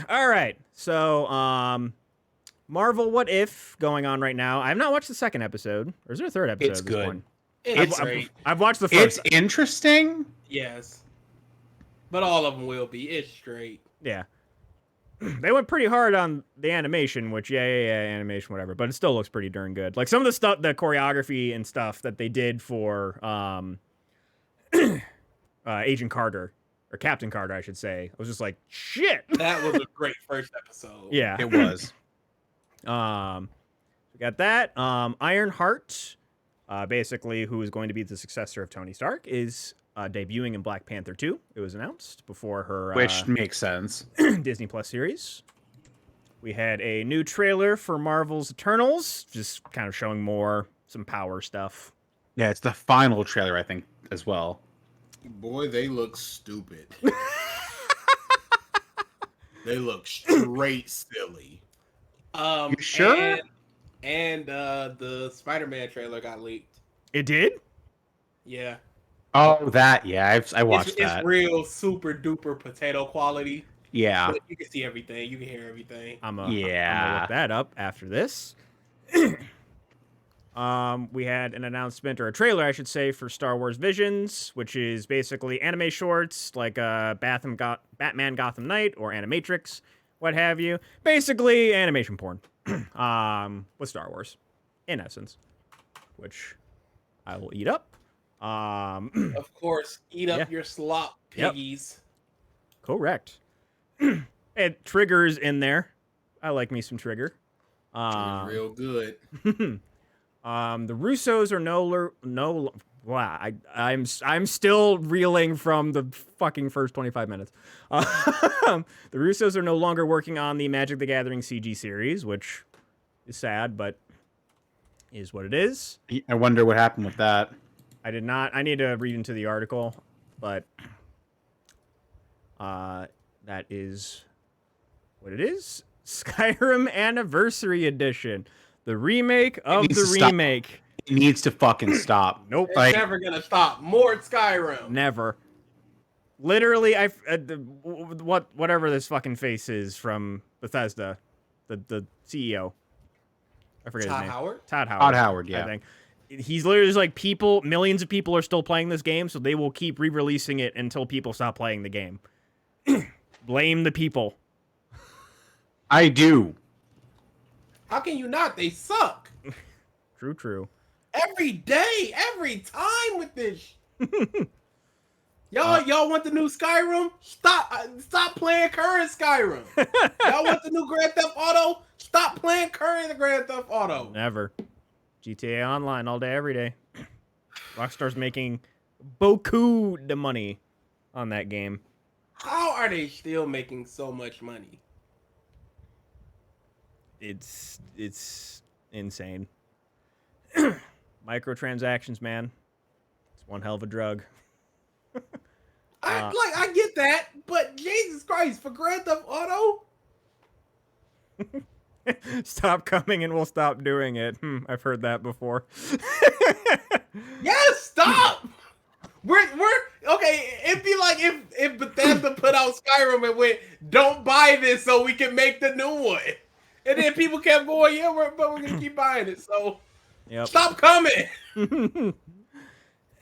Speaker 2: All right, so Marvel What If going on right now. I have not watched the second episode, or is there a third episode?
Speaker 5: It's
Speaker 2: of this
Speaker 5: good.
Speaker 2: one?
Speaker 4: It's great.
Speaker 2: I've watched the first.
Speaker 5: It's interesting.
Speaker 4: Yes. But all of them will be. It's straight.
Speaker 2: Yeah. They went pretty hard on the animation, which yeah, animation, whatever, but it still looks pretty darn good. Like some of the stuff, the choreography and stuff that they did for Agent Carter or Captain Carter, I should say. I was just like, shit.
Speaker 4: That was a great first episode.
Speaker 2: Yeah.
Speaker 5: It was.
Speaker 2: We got that. Ironheart, basically, who is going to be the successor of Tony Stark, is debuting in Black Panther 2. It was announced before her
Speaker 5: Which makes sense.
Speaker 2: Disney Plus series. We had a new trailer for Marvel's Eternals, just kind of showing some power stuff.
Speaker 5: Yeah, it's the final trailer, I think, as well.
Speaker 1: Boy, they look stupid. They look straight silly.
Speaker 5: You sure?
Speaker 4: And the Spider-Man trailer got leaked.
Speaker 2: It did?
Speaker 4: Yeah.
Speaker 5: Oh, that, yeah, I watched that.
Speaker 4: It's real super duper potato quality.
Speaker 5: Yeah.
Speaker 4: But you can see everything. You can hear everything.
Speaker 2: I'm gonna
Speaker 5: Yeah.
Speaker 2: look that up after this. We had an announcement, or a trailer, I should say, for Star Wars Visions, which is basically anime shorts like Batman Gotham Knight or Animatrix, what have you. Basically, animation porn with Star Wars, in essence, which I will eat up.
Speaker 4: Of course, eat up
Speaker 2: Yeah.
Speaker 4: your slop,
Speaker 2: Yep.
Speaker 4: piggies.
Speaker 2: Correct. And Trigger's in there. I like me some Trigger.
Speaker 1: Real good.
Speaker 2: The Russos are wow, I'm still reeling from the fucking first 25 minutes. The Russos are no longer working on the Magic the Gathering CG series, which is sad, but is what it is.
Speaker 5: I wonder what happened with that.
Speaker 2: I need to read into the article, but that is what it is. Skyrim Anniversary Edition. The remake of
Speaker 5: needs
Speaker 2: the
Speaker 5: to stop.
Speaker 2: remake.
Speaker 5: It needs to fucking stop.
Speaker 2: Nope.
Speaker 4: It's
Speaker 5: Like-
Speaker 4: never gonna stop. More Skyrim.
Speaker 2: Never. Literally, whatever this fucking face is from Bethesda, the CEO. I forget his
Speaker 4: Todd
Speaker 2: name.
Speaker 4: Howard?
Speaker 2: Todd Howard.
Speaker 5: Todd Howard, yeah.
Speaker 2: I think. He's literally just like millions of people are still playing this game, so they will keep re-releasing it until people stop playing the game. Blame the people.
Speaker 5: I do.
Speaker 4: How can you not? They suck.
Speaker 2: True.
Speaker 4: Every day, every time with this. Y'all want the new Skyrim? Stop playing current Skyrim. Y'all want the new Grand Theft Auto? Stop playing current Grand Theft Auto.
Speaker 2: Never. GTA Online all day, every day. Rockstar's making beaucoup de money on that game.
Speaker 4: How are they still making so much money?
Speaker 2: It's insane. Microtransactions, man. It's one hell of a drug.
Speaker 4: I get that, but Jesus Christ, for Grand Theft Auto?
Speaker 2: Stop coming and we'll stop doing it. I've heard that before.
Speaker 4: Yes, stop! We're okay. It'd be like if Bethesda put out Skyrim and went, "Don't buy this so we can make the new one," and then people kept going, "Yeah, but we're gonna keep buying it." So
Speaker 2: Yep.
Speaker 4: stop coming.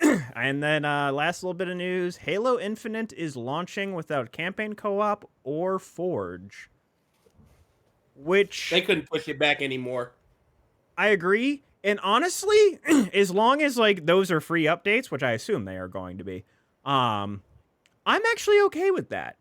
Speaker 2: And then last little bit of news, Halo Infinite is launching without campaign co-op or Forge. Which
Speaker 4: They couldn't push it back anymore.
Speaker 2: I agree. And honestly, as long as like those are free updates, which I assume they are going to be, I'm actually okay with that.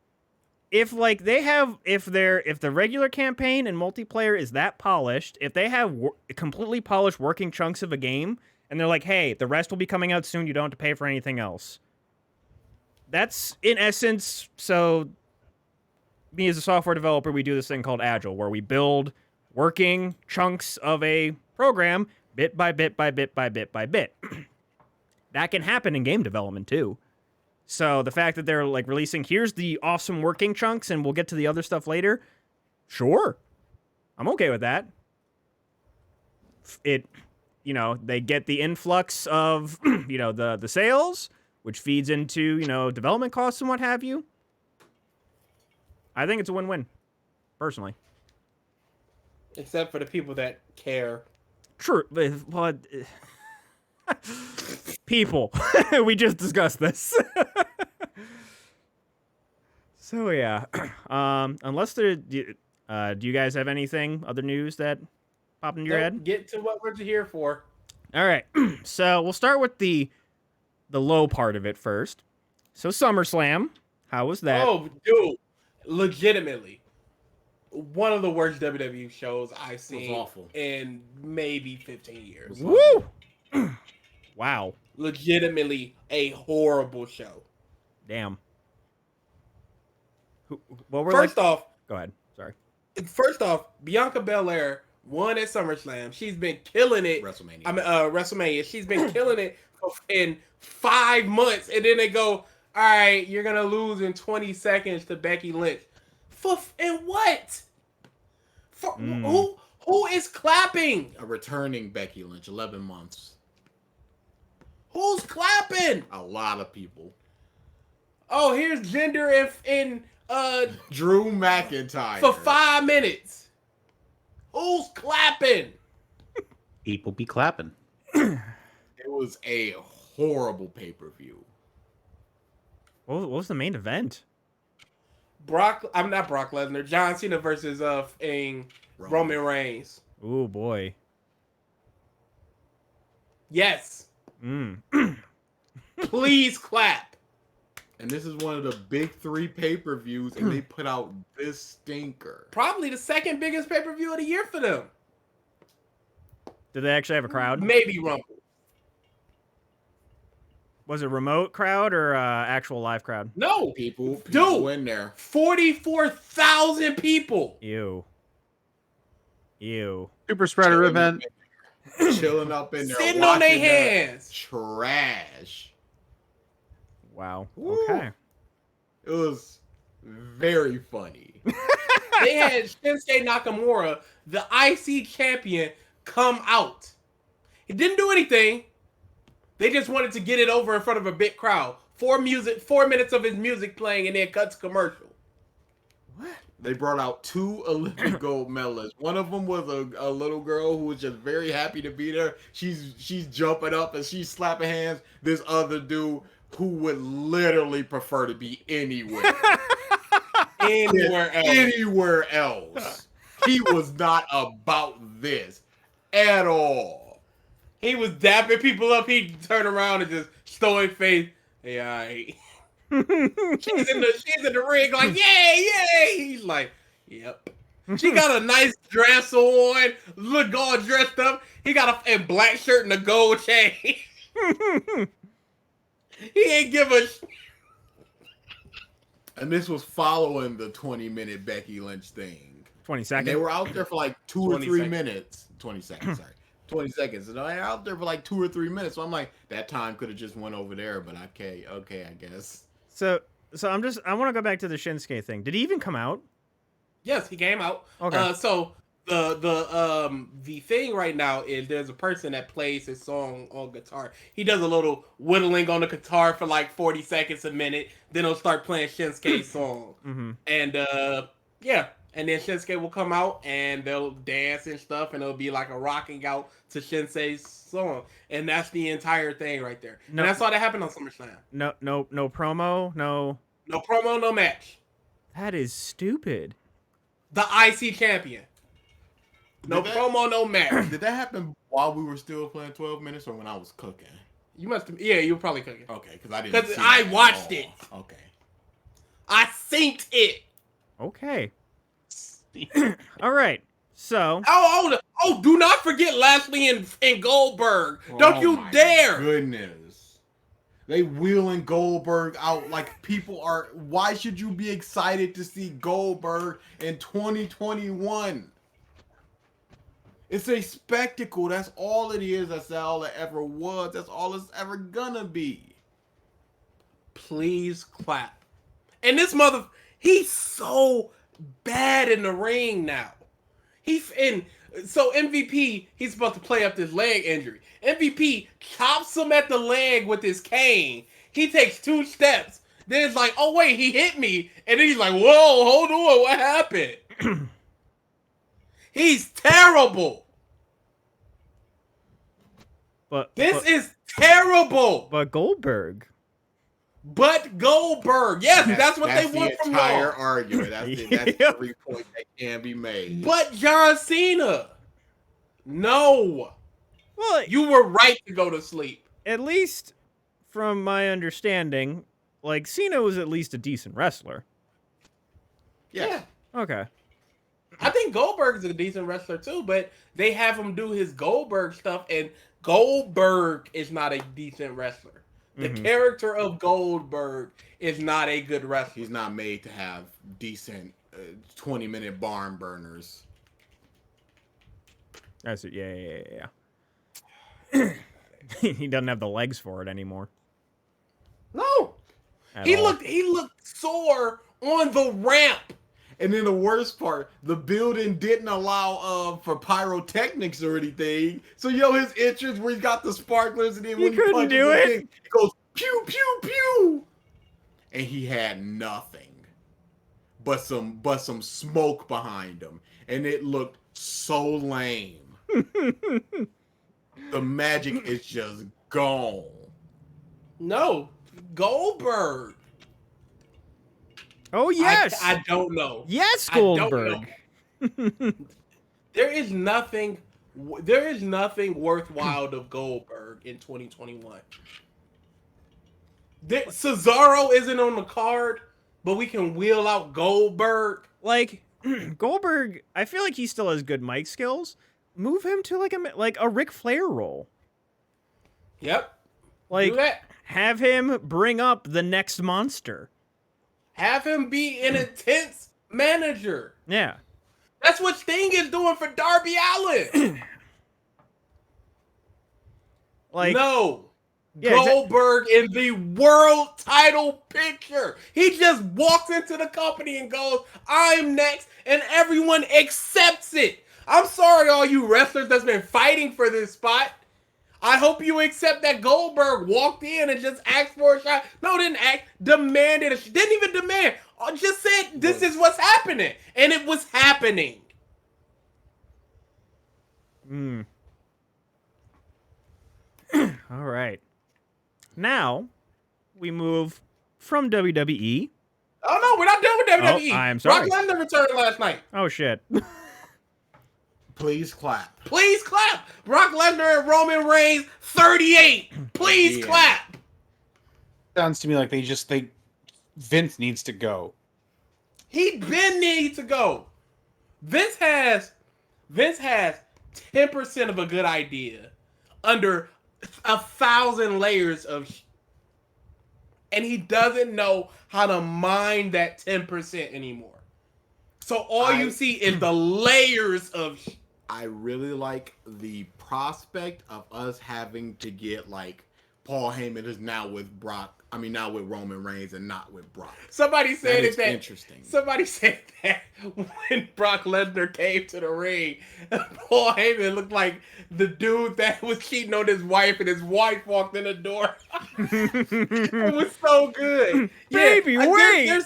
Speaker 2: If like if the regular campaign and multiplayer is that polished, if they have completely polished working chunks of a game, and they're like, hey, the rest will be coming out soon, you don't have to pay for anything else. That's in essence. So me as a software developer, we do this thing called Agile, where we build working chunks of a program bit by bit by bit by bit by bit. That can happen in game development too. So the fact that they're like releasing, here's the awesome working chunks and we'll get to the other stuff later. Sure. I'm okay with that. They get the influx of, the sales, which feeds into, development costs and what have you. I think it's a win-win, personally.
Speaker 4: Except for the people that care.
Speaker 2: True, but people, we just discussed this. So yeah, unless do you guys have anything other news that popped into your head?
Speaker 4: Get to what we're here for.
Speaker 2: All right, so we'll start with the low part of it first. So SummerSlam, how was that?
Speaker 4: Oh, dude, legitimately, one of the worst WWE shows I've seen
Speaker 1: awful.
Speaker 4: in maybe 15 years.
Speaker 2: Woo! Wow.
Speaker 4: Legitimately a horrible show.
Speaker 2: Damn. What were
Speaker 4: First off,
Speaker 2: Go ahead. Sorry.
Speaker 4: Bianca Belair won at SummerSlam. She's been killing it. WrestleMania. She's been killing it in 5 months, and then they go, "All right, you're gonna lose in 20 seconds to Becky Lynch." And what? Who is clapping?
Speaker 1: A returning Becky Lynch, 11 months.
Speaker 4: Who's clapping?
Speaker 1: A lot of people.
Speaker 4: Oh, here's Jinder and
Speaker 1: Drew McIntyre.
Speaker 4: for 5 minutes. Who's clapping?
Speaker 5: People be clapping.
Speaker 1: It was a horrible pay-per-view.
Speaker 2: What was the main event?
Speaker 4: I'm not Brock Lesnar. John Cena versus Roman Reigns.
Speaker 2: Oh boy.
Speaker 4: Yes.
Speaker 2: Mm.
Speaker 4: Please clap.
Speaker 1: And this is one of the big 3 pay-per-views, and they put out this stinker.
Speaker 4: Probably the second biggest pay-per-view of the year for them.
Speaker 2: Did they actually have a crowd?
Speaker 4: Maybe Rumble.
Speaker 2: Was it remote crowd or actual live crowd?
Speaker 4: No.
Speaker 1: People
Speaker 4: Dude.
Speaker 1: in there.
Speaker 4: 44,000 people.
Speaker 2: Ew.
Speaker 5: Super spreader event.
Speaker 1: Chilling up in there.
Speaker 4: Sitting on their
Speaker 1: watching that
Speaker 4: hands.
Speaker 1: Trash.
Speaker 2: Wow.
Speaker 1: Woo.
Speaker 2: Okay.
Speaker 1: It was very funny.
Speaker 4: They had Shinsuke Nakamura, the IC champion, come out. He didn't do anything. They just wanted to get it over in front of a big crowd. 4 minutes of his music playing, and then cut to commercial.
Speaker 1: They brought out 2 Olympic gold medalists. One of them was a little girl who was just very happy to be there. She's jumping up and she's slapping hands. This other dude who would literally prefer to be anywhere. Anywhere else. He was not about this at all.
Speaker 4: He was dapping people up. He'd turn around and just stoic face. Hey, all right. she's in the ring like, yay, yay. He's like, yep. She got a nice dress on, look all dressed up. He got a black shirt and a gold chain. He ain't give a
Speaker 1: And this was following the 20-minute Becky Lynch thing.
Speaker 2: 20
Speaker 1: And
Speaker 2: seconds.
Speaker 1: they were out there for like 2 or
Speaker 4: 20
Speaker 1: 3
Speaker 4: seconds.
Speaker 1: minutes. 20 seconds, sorry. 20 seconds. And they're out there for like 2 or 3 minutes. So I'm like, that time could have just went over there, but okay, I guess.
Speaker 2: So I want to go back to the Shinsuke thing. Did he even come out?
Speaker 4: Yes, he came out.
Speaker 2: Okay.
Speaker 4: So the thing right now is there's a person that plays his song on guitar. He does a little whittling on the guitar for like 40 seconds a minute. Then he'll start playing Shinsuke's song.
Speaker 2: Mm-hmm.
Speaker 4: And yeah, and then Shinsuke will come out and they'll dance and stuff, and it'll be like a rocking out to Shinsei's song, and that's the entire thing right there.
Speaker 2: No.
Speaker 4: And that's all that happened on SummerSlam.
Speaker 2: No promo, no.
Speaker 4: No promo, no match.
Speaker 2: That is stupid.
Speaker 4: The IC champion. No
Speaker 1: Did that-
Speaker 4: promo, no match.
Speaker 1: Did that happen while we were still playing 12 minutes or when I was cooking?
Speaker 4: You must have, yeah, you were probably cooking.
Speaker 1: Okay, because I didn't.
Speaker 4: 'Cause
Speaker 1: see
Speaker 4: I
Speaker 1: that at
Speaker 4: watched
Speaker 1: all.
Speaker 4: it.
Speaker 1: Okay.
Speaker 4: I synced it.
Speaker 2: Okay. All right. So,
Speaker 4: Oh, do not forget Lashley and Goldberg. Don't
Speaker 1: Oh
Speaker 4: you
Speaker 1: my
Speaker 4: dare.
Speaker 1: Goodness. They wheeling Goldberg out like people are. Why should you be excited to see Goldberg in 2021? It's a spectacle. That's all it is. That's all it ever was. That's all it's ever gonna be.
Speaker 4: Please clap. And this he's so bad in the ring now. So MVP, he's supposed to play up this leg injury. MVP chops him at the leg with his cane. He takes 2 steps. Then it's like, oh wait, he hit me. And then he's like, whoa, hold on, what happened? He's terrible. This is terrible.
Speaker 2: But Goldberg.
Speaker 4: But Goldberg. Yes, that's what they want from
Speaker 1: the entire
Speaker 4: y'all.
Speaker 1: argument. That's every point that can be made.
Speaker 4: But John Cena. No.
Speaker 2: Well,
Speaker 4: You were right to go to sleep.
Speaker 2: at least from my understanding, like Cena was at least a decent wrestler.
Speaker 1: Yeah.
Speaker 2: Okay.
Speaker 4: I think Goldberg is a decent wrestler too, but they have him do his Goldberg stuff, and Goldberg is not a decent wrestler. The character of Goldberg is not a good wrestler.
Speaker 1: He's not made to have decent 20-minute barn burners.
Speaker 2: That's it. Yeah. He doesn't have the legs for it anymore.
Speaker 4: No.
Speaker 2: at
Speaker 4: He
Speaker 2: all.
Speaker 4: looked sore on the ramp.
Speaker 1: And then the worst part, the building didn't allow for pyrotechnics or anything. So his entrance where he got the sparklers and then when he
Speaker 2: couldn't
Speaker 1: punches
Speaker 2: do
Speaker 1: the
Speaker 2: it?
Speaker 1: thing, it goes pew pew pew. And he had nothing but some smoke behind him. And it looked so lame. The magic is just gone.
Speaker 4: No. Goldberg.
Speaker 2: Oh yes.
Speaker 4: I don't know.
Speaker 2: yes,
Speaker 4: I don't
Speaker 2: Goldberg.
Speaker 4: There is nothing worthwhile of Goldberg in 2021. Cesaro isn't on the card, but we can wheel out Goldberg.
Speaker 2: Like Goldberg, I feel like he still has good mic skills. Move him to like a Ric Flair role.
Speaker 4: Yep.
Speaker 2: Like
Speaker 4: Do that.
Speaker 2: have him bring up the next monster.
Speaker 4: Have him be an intense manager.
Speaker 2: Yeah.
Speaker 4: That's what Sting is doing for Darby Allin.
Speaker 2: Like
Speaker 4: No.
Speaker 2: Yeah,
Speaker 4: Goldberg in the world title picture. He just walks into the company and goes, I'm next, and everyone accepts it. I'm sorry, all you wrestlers that's been fighting for this spot. I hope you accept that Goldberg walked in and just asked for a shot. No, didn't ask, demanded it. Didn't even demand. Just said, this is what's happening. And it was happening.
Speaker 2: All right. Now we move from WWE.
Speaker 4: Oh, no, we're not done with WWE.
Speaker 2: Oh, I'm sorry.
Speaker 4: Brock Lesnar returned last night.
Speaker 2: Oh shit.
Speaker 1: Please clap.
Speaker 4: Please clap. Brock Lesnar and Roman Reigns, 38. Please
Speaker 1: Yeah.
Speaker 4: clap.
Speaker 5: Sounds to me like Vince needs to go.
Speaker 4: He been need to go. Vince has 10% of a good idea under 1,000 layers of and he doesn't know how to mine that 10% anymore. So all you see is the layers of
Speaker 1: I really like the prospect of us having to get like Paul Heyman is now with Roman Reigns and not with Brock.
Speaker 4: Somebody said
Speaker 1: That is
Speaker 4: that
Speaker 1: interesting.
Speaker 4: Somebody said that when Brock Lesnar came to the ring, Paul Heyman looked like the dude that was cheating on his wife, and his wife walked in the door. It was so good.
Speaker 2: Baby,
Speaker 4: like,
Speaker 2: wait.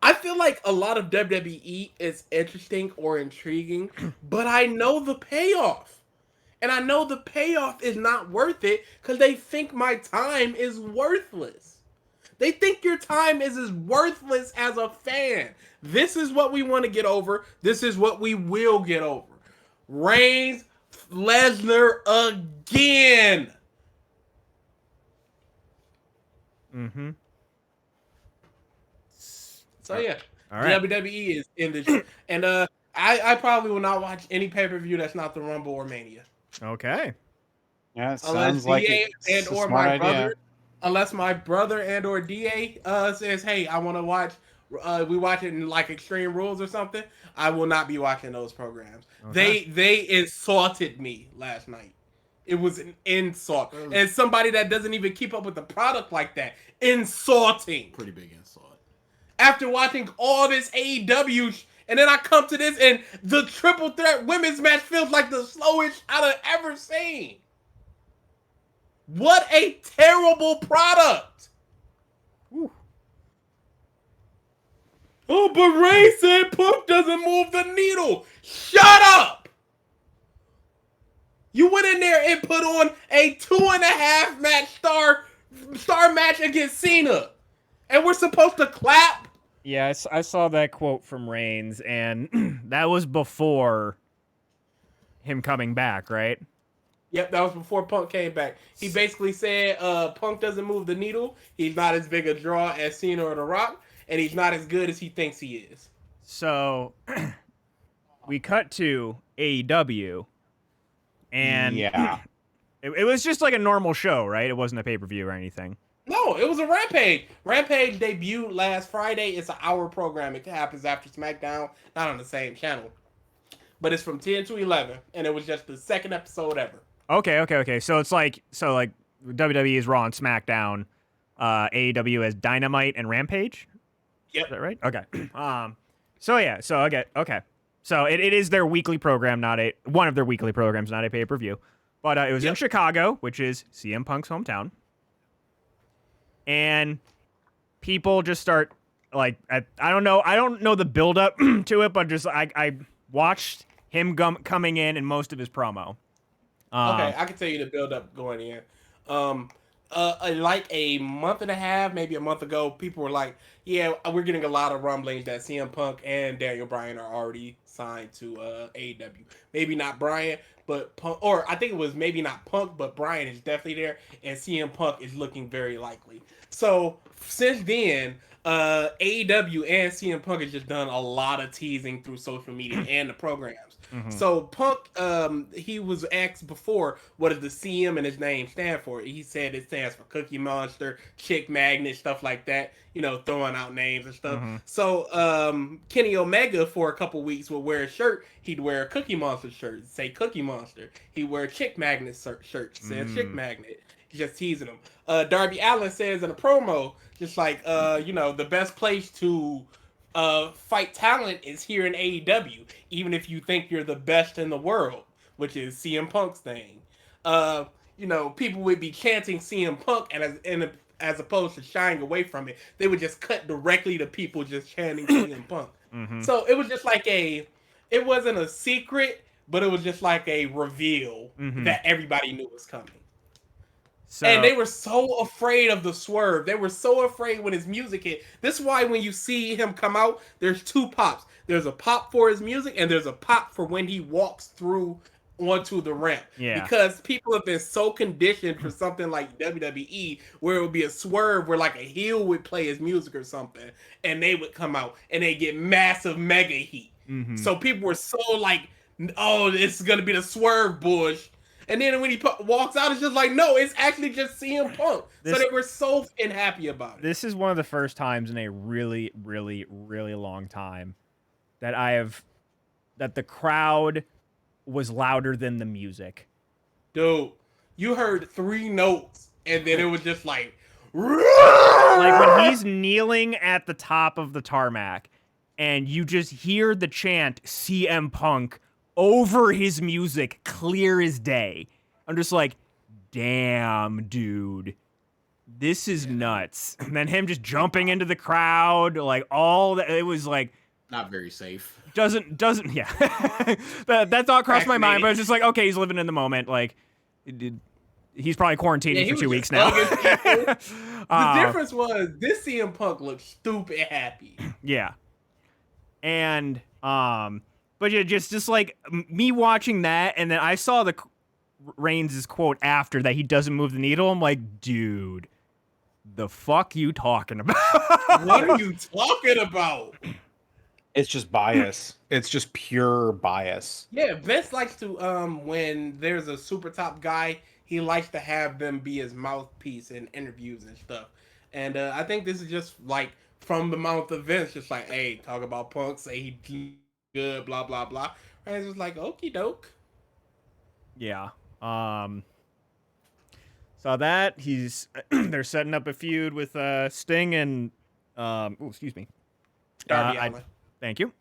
Speaker 4: I feel like a lot of WWE is interesting or intriguing, but I know the payoff. And I know the payoff is not worth it because they think my time is worthless. They think your time is as worthless as a fan. This is what we want to get over. This is what we will get over. Reigns, Lesnar again.
Speaker 2: Mm-hmm.
Speaker 4: So yeah,
Speaker 2: All right.
Speaker 4: WWE is in the and I probably will not watch any pay-per-view that's not the Rumble or Mania.
Speaker 2: Okay.
Speaker 5: Yeah, it
Speaker 4: Unless
Speaker 5: sounds like
Speaker 4: DA
Speaker 5: it's
Speaker 4: and
Speaker 5: a
Speaker 4: or
Speaker 5: smart
Speaker 4: my
Speaker 5: idea.
Speaker 4: brother, unless my brother and or DA says, "Hey, I want to watch." We watch it in like Extreme Rules or something. I will not be watching those programs.
Speaker 2: Okay.
Speaker 4: They insulted me last night. It was an insult, and somebody that doesn't even keep up with the product like that, insulting.
Speaker 1: Pretty big insult.
Speaker 4: After watching all this AEW, and then I come to this, and the triple threat women's match feels like the slowest I've ever seen. What a terrible product!
Speaker 2: Whew.
Speaker 4: Oh, but Ray said Punk doesn't move the needle. Shut up! You went in there and put on a 2.5 match star match against Cena, and we're supposed to clap.
Speaker 2: Yeah, I saw that quote from Reigns, and that was before him coming back, right?
Speaker 4: Yep, that was before Punk came back. He basically said Punk doesn't move the needle. He's not as big a draw as Cena or The Rock, and he's not as good as he thinks he is.
Speaker 2: So we cut to AEW, and
Speaker 5: Yeah.
Speaker 2: it was just like a normal show, right? It wasn't a pay-per-view or anything.
Speaker 4: No, it was a Rampage. Rampage debuted last Friday. It's an hour program. It happens after SmackDown, not on the same channel. But it's from 10 to 11, and it was just the second episode ever.
Speaker 2: Okay. So it's like WWE is Raw and SmackDown, AEW is Dynamite and Rampage.
Speaker 4: Yep.
Speaker 2: Is that right? Okay. So it is their weekly program, one of their weekly programs, not a pay-per-view. But it was in Chicago, which is CM Punk's hometown. And people just start like I don't know the build up to it, but just I watched him coming in and most of his promo.
Speaker 4: Okay, I can tell you the build up going in. Like a month and a half, maybe a month ago, people were like, "Yeah, we're getting a lot of rumblings that CM Punk and Daniel Bryan are already signed to AEW. Maybe not Bryan, but Punk, or I think it was maybe not Punk, but Bryan is definitely there, and CM Punk is looking very likely." So since then, AEW and CM Punk has just done a lot of teasing through social media and the programs.
Speaker 2: Mhm.
Speaker 4: So Punk, he was asked before, what does the CM in his name stand for? He said it stands for Cookie Monster, Chick Magnet, stuff like that. You know, throwing out names and stuff.
Speaker 2: Mhm.
Speaker 4: So Kenny Omega for a couple weeks would wear a shirt. He'd wear a Cookie Monster shirt, say Cookie Monster. He'd wear a Chick Magnet shirt, says Chick Magnet. He's just teasing him. Darby Allin says in a promo, just like, the best place to fight talent is here in AEW, even if you think you're the best in the world, which is CM Punk's thing. People would be chanting CM Punk, and as opposed to shying away from it, they would just cut directly to people just chanting CM Punk.
Speaker 2: Mhm.
Speaker 4: So it was just like it wasn't a secret, but it was just like a reveal that everybody knew was coming.
Speaker 2: So,
Speaker 4: And they were so afraid of the swerve. They were so afraid when his music hit. This is why when you see him come out, there's two pops. There's a pop for his music, and there's a pop for when he walks through onto the ramp.
Speaker 2: Yeah.
Speaker 4: Because people have been so conditioned for something like WWE, where it would be a swerve where like a heel would play his music or something, and they would come out, and they get massive mega heat. So people were so like, oh, this is going to be the swerve bush. And then when he walks out, it's just like, no, it's actually just CM Punk. So they were so happy about it.
Speaker 2: This is one of the first times in a really, really, really long time that the crowd was louder than the music.
Speaker 4: Dude, you heard 3 notes, and then it was just like
Speaker 2: when he's kneeling at the top of the tarmac, and you just hear the chant CM Punk over his music, clear as day. I'm just like, damn, dude. this is nuts. And then him just jumping into the crowd, like all that. It was like
Speaker 1: Not very safe.
Speaker 2: doesn't yeah. that thought crossed my mind, but I was just like, okay, he's living in the moment. Like, he's probably quarantining
Speaker 4: he
Speaker 2: for
Speaker 4: was
Speaker 2: 2
Speaker 4: just
Speaker 2: weeks now.
Speaker 4: hugging people. The difference was this CM Punk looked stupid happy.
Speaker 2: Yeah. And but yeah, just like me watching that, and then I saw the Reigns' quote after that he doesn't move the needle. I'm like, dude, the fuck you talking about?
Speaker 4: What are you talking about?
Speaker 5: It's just bias. It's just pure bias.
Speaker 4: Yeah, Vince likes to when there's a super top guy, he likes to have them be his mouthpiece in interviews and stuff. And I think this is just like from the mouth of Vince, just like, hey, talk about Punk, say he good, blah blah blah. And it's just like, okie doke.
Speaker 2: Yeah. So that he's they're setting up a feud with Sting and excuse me.
Speaker 4: Darby Allin.
Speaker 2: Thank you.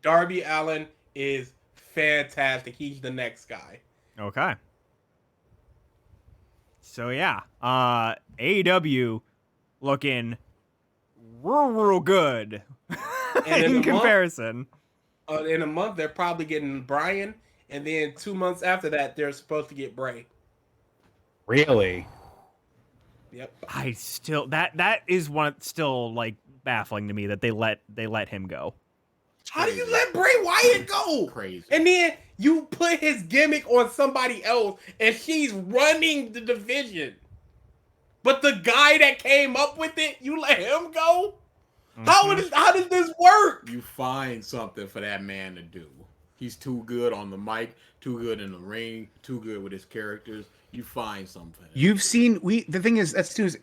Speaker 4: Darby Allin is fantastic. He's the next guy.
Speaker 2: Okay. So yeah, AEW looking real good
Speaker 4: And
Speaker 2: in comparison.
Speaker 4: In a month, they're probably getting Bryan, and then 2 months after that, they're supposed to get Bray.
Speaker 5: Really?
Speaker 4: Yep.
Speaker 2: I still that is one still like baffling to me that they let him go.
Speaker 4: How do you let Bray Wyatt go?
Speaker 1: Crazy.
Speaker 4: And then you put his gimmick on somebody else, and she's running the division. But the guy that came up with it, you let him go? How does this work?
Speaker 1: You find something for that man to do. He's too good on the mic, too good in the ring, too good with his characters. You find something.
Speaker 5: You've seen the thing is that's too is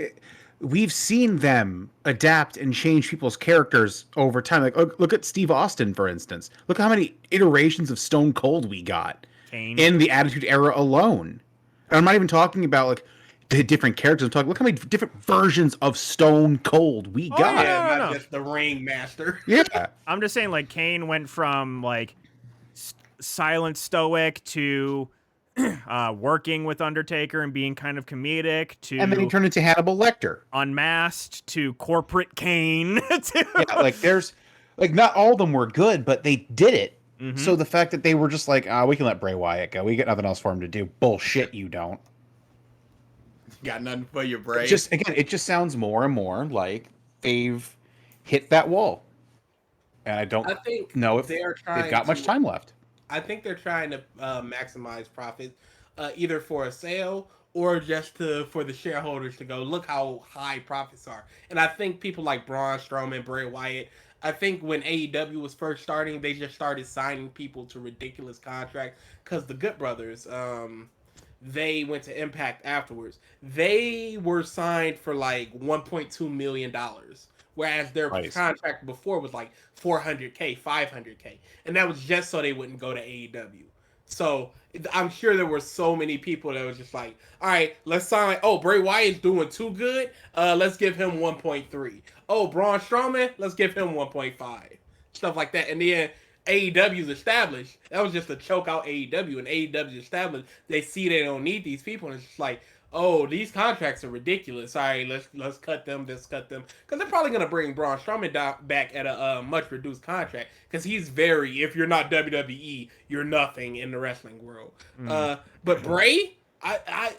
Speaker 5: we've seen them adapt and change people's characters over time. Like look at Steve Austin, for instance. Look how many iterations of Stone Cold we got
Speaker 2: Kane.
Speaker 5: in the Attitude Era alone. And I'm not even talking about like the different characters. I'm talking look how many different versions of Stone Cold we got.
Speaker 4: Yeah,
Speaker 2: no.
Speaker 4: not just the ring master.
Speaker 5: Yeah.
Speaker 2: I'm just saying, like, Kane went from like silent stoic to working with Undertaker and being kind of comedic to
Speaker 5: And then he turned into Hannibal Lecter.
Speaker 2: unmasked to corporate Kane. To...
Speaker 5: Yeah, like there's like not all of them were good, but they did it.
Speaker 2: Mhm.
Speaker 5: So the fact that they were just like, we can let Bray Wyatt go. We got nothing else for him to do. Bullshit, you don't.
Speaker 1: Got nothing for your brain.
Speaker 5: Just again, it just sounds more and more like they've hit that wall. And I don't
Speaker 4: I think
Speaker 5: know if
Speaker 4: they're trying
Speaker 5: they've got much time left.
Speaker 4: I think they're trying to maximize profits, either for a sale or just for the shareholders to go, look how high profits are. And I think people like Braun Strowman, Bray Wyatt, I think when AEW was first starting, they just started signing people to ridiculous contracts because the Good Brothers, they went to Impact afterwards. They were signed for like $1.2 million. Whereas their contract before was like $400K, $500K. And that was just so they wouldn't go to AEW. So I'm sure there were so many people that was just like, all right, let's sign. Oh, Bray Wyatt's doing too good. Let's give him 1.3. Oh, Braun Strowman, let's give him 1.5. Stuff like that. And then AEW's established. That was just to choke out AEW. And AEW's established. They see they don't need these people. And it's just like, oh, these contracts are ridiculous. All right, let's cut them. Let's cut them. Because they're probably going to bring Braun Strowman back at a much reduced contract. Because he's very, if you're not WWE, you're nothing in the wrestling world. But Bray,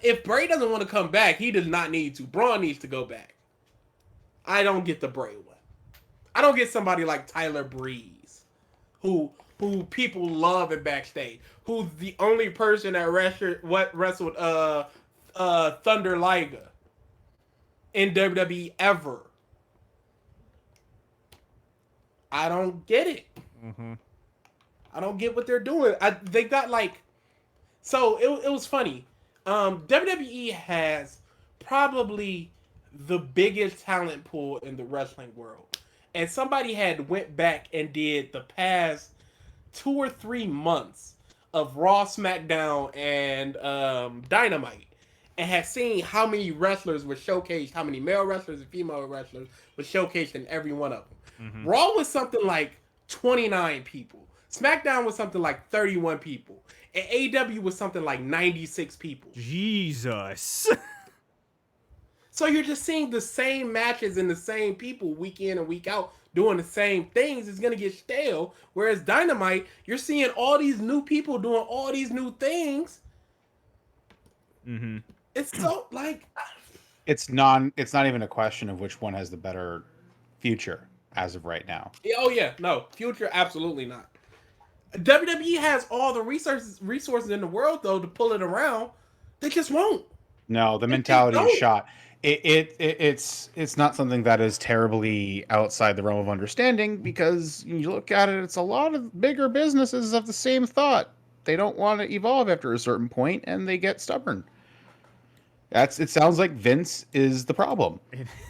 Speaker 4: if Bray doesn't want to come back, he does not need to. Braun needs to go back. I don't get the Bray one. I don't get somebody like Tyler Breeze, who people love in backstage, who's the only person that wrestled Thunder Liger in WWE ever. I don't get it.
Speaker 2: Mm-hmm.
Speaker 4: I don't get what they're doing. They got like, so it was funny. WWE has probably the biggest talent pool in the wrestling world, and somebody had went back and did the past 2 or 3 months of Raw, SmackDown, and Dynamite, and had seen how many wrestlers were showcased, how many male wrestlers and female wrestlers were showcased in every one of them. Mm-hmm. Raw was something like 29 people. SmackDown was something like 31 people. And AEW was something like 96 people.
Speaker 2: Jesus.
Speaker 4: So you're just seeing the same matches and the same people week in and week out doing the same things. It's gonna get stale. Whereas Dynamite, you're seeing all these new people doing all these new things.
Speaker 2: Mm-hmm.
Speaker 4: It's so like,
Speaker 5: It's not even a question of which one has the better future as of right now.
Speaker 4: oh yeah, no, future absolutely not. WWE has all the resources in the world though to pull it around. They just won't.
Speaker 5: No, the
Speaker 4: They
Speaker 5: mentality is
Speaker 4: don't.
Speaker 5: shot. It's not something that is terribly outside the realm of understanding, because you look at it, it's a lot of bigger businesses of the same thought. They don't want to evolve after a certain point, and they get stubborn. It sounds like Vince is the problem.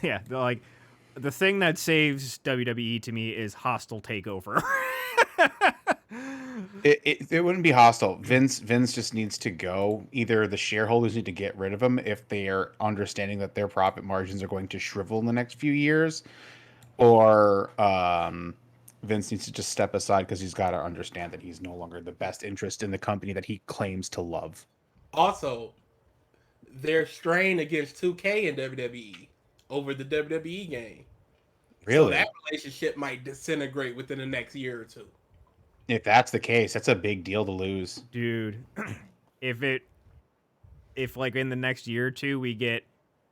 Speaker 2: Yeah, like the thing that saves WWE to me is hostile takeover.
Speaker 5: It wouldn't be hostile. Vince just needs to go. Either the shareholders need to get rid of him if they are understanding that their profit margins are going to shrivel in the next few years, or Vince needs to just step aside because he's got to understand that he's no longer the best interest in the company that he claims to love.
Speaker 4: Also, they're strained against 2K in WWE over the WWE game. So
Speaker 5: Really?
Speaker 4: that relationship might disintegrate within the next year or two.
Speaker 5: If that's the case, that's a big deal to lose.
Speaker 2: Dude, if like in the next year or two we get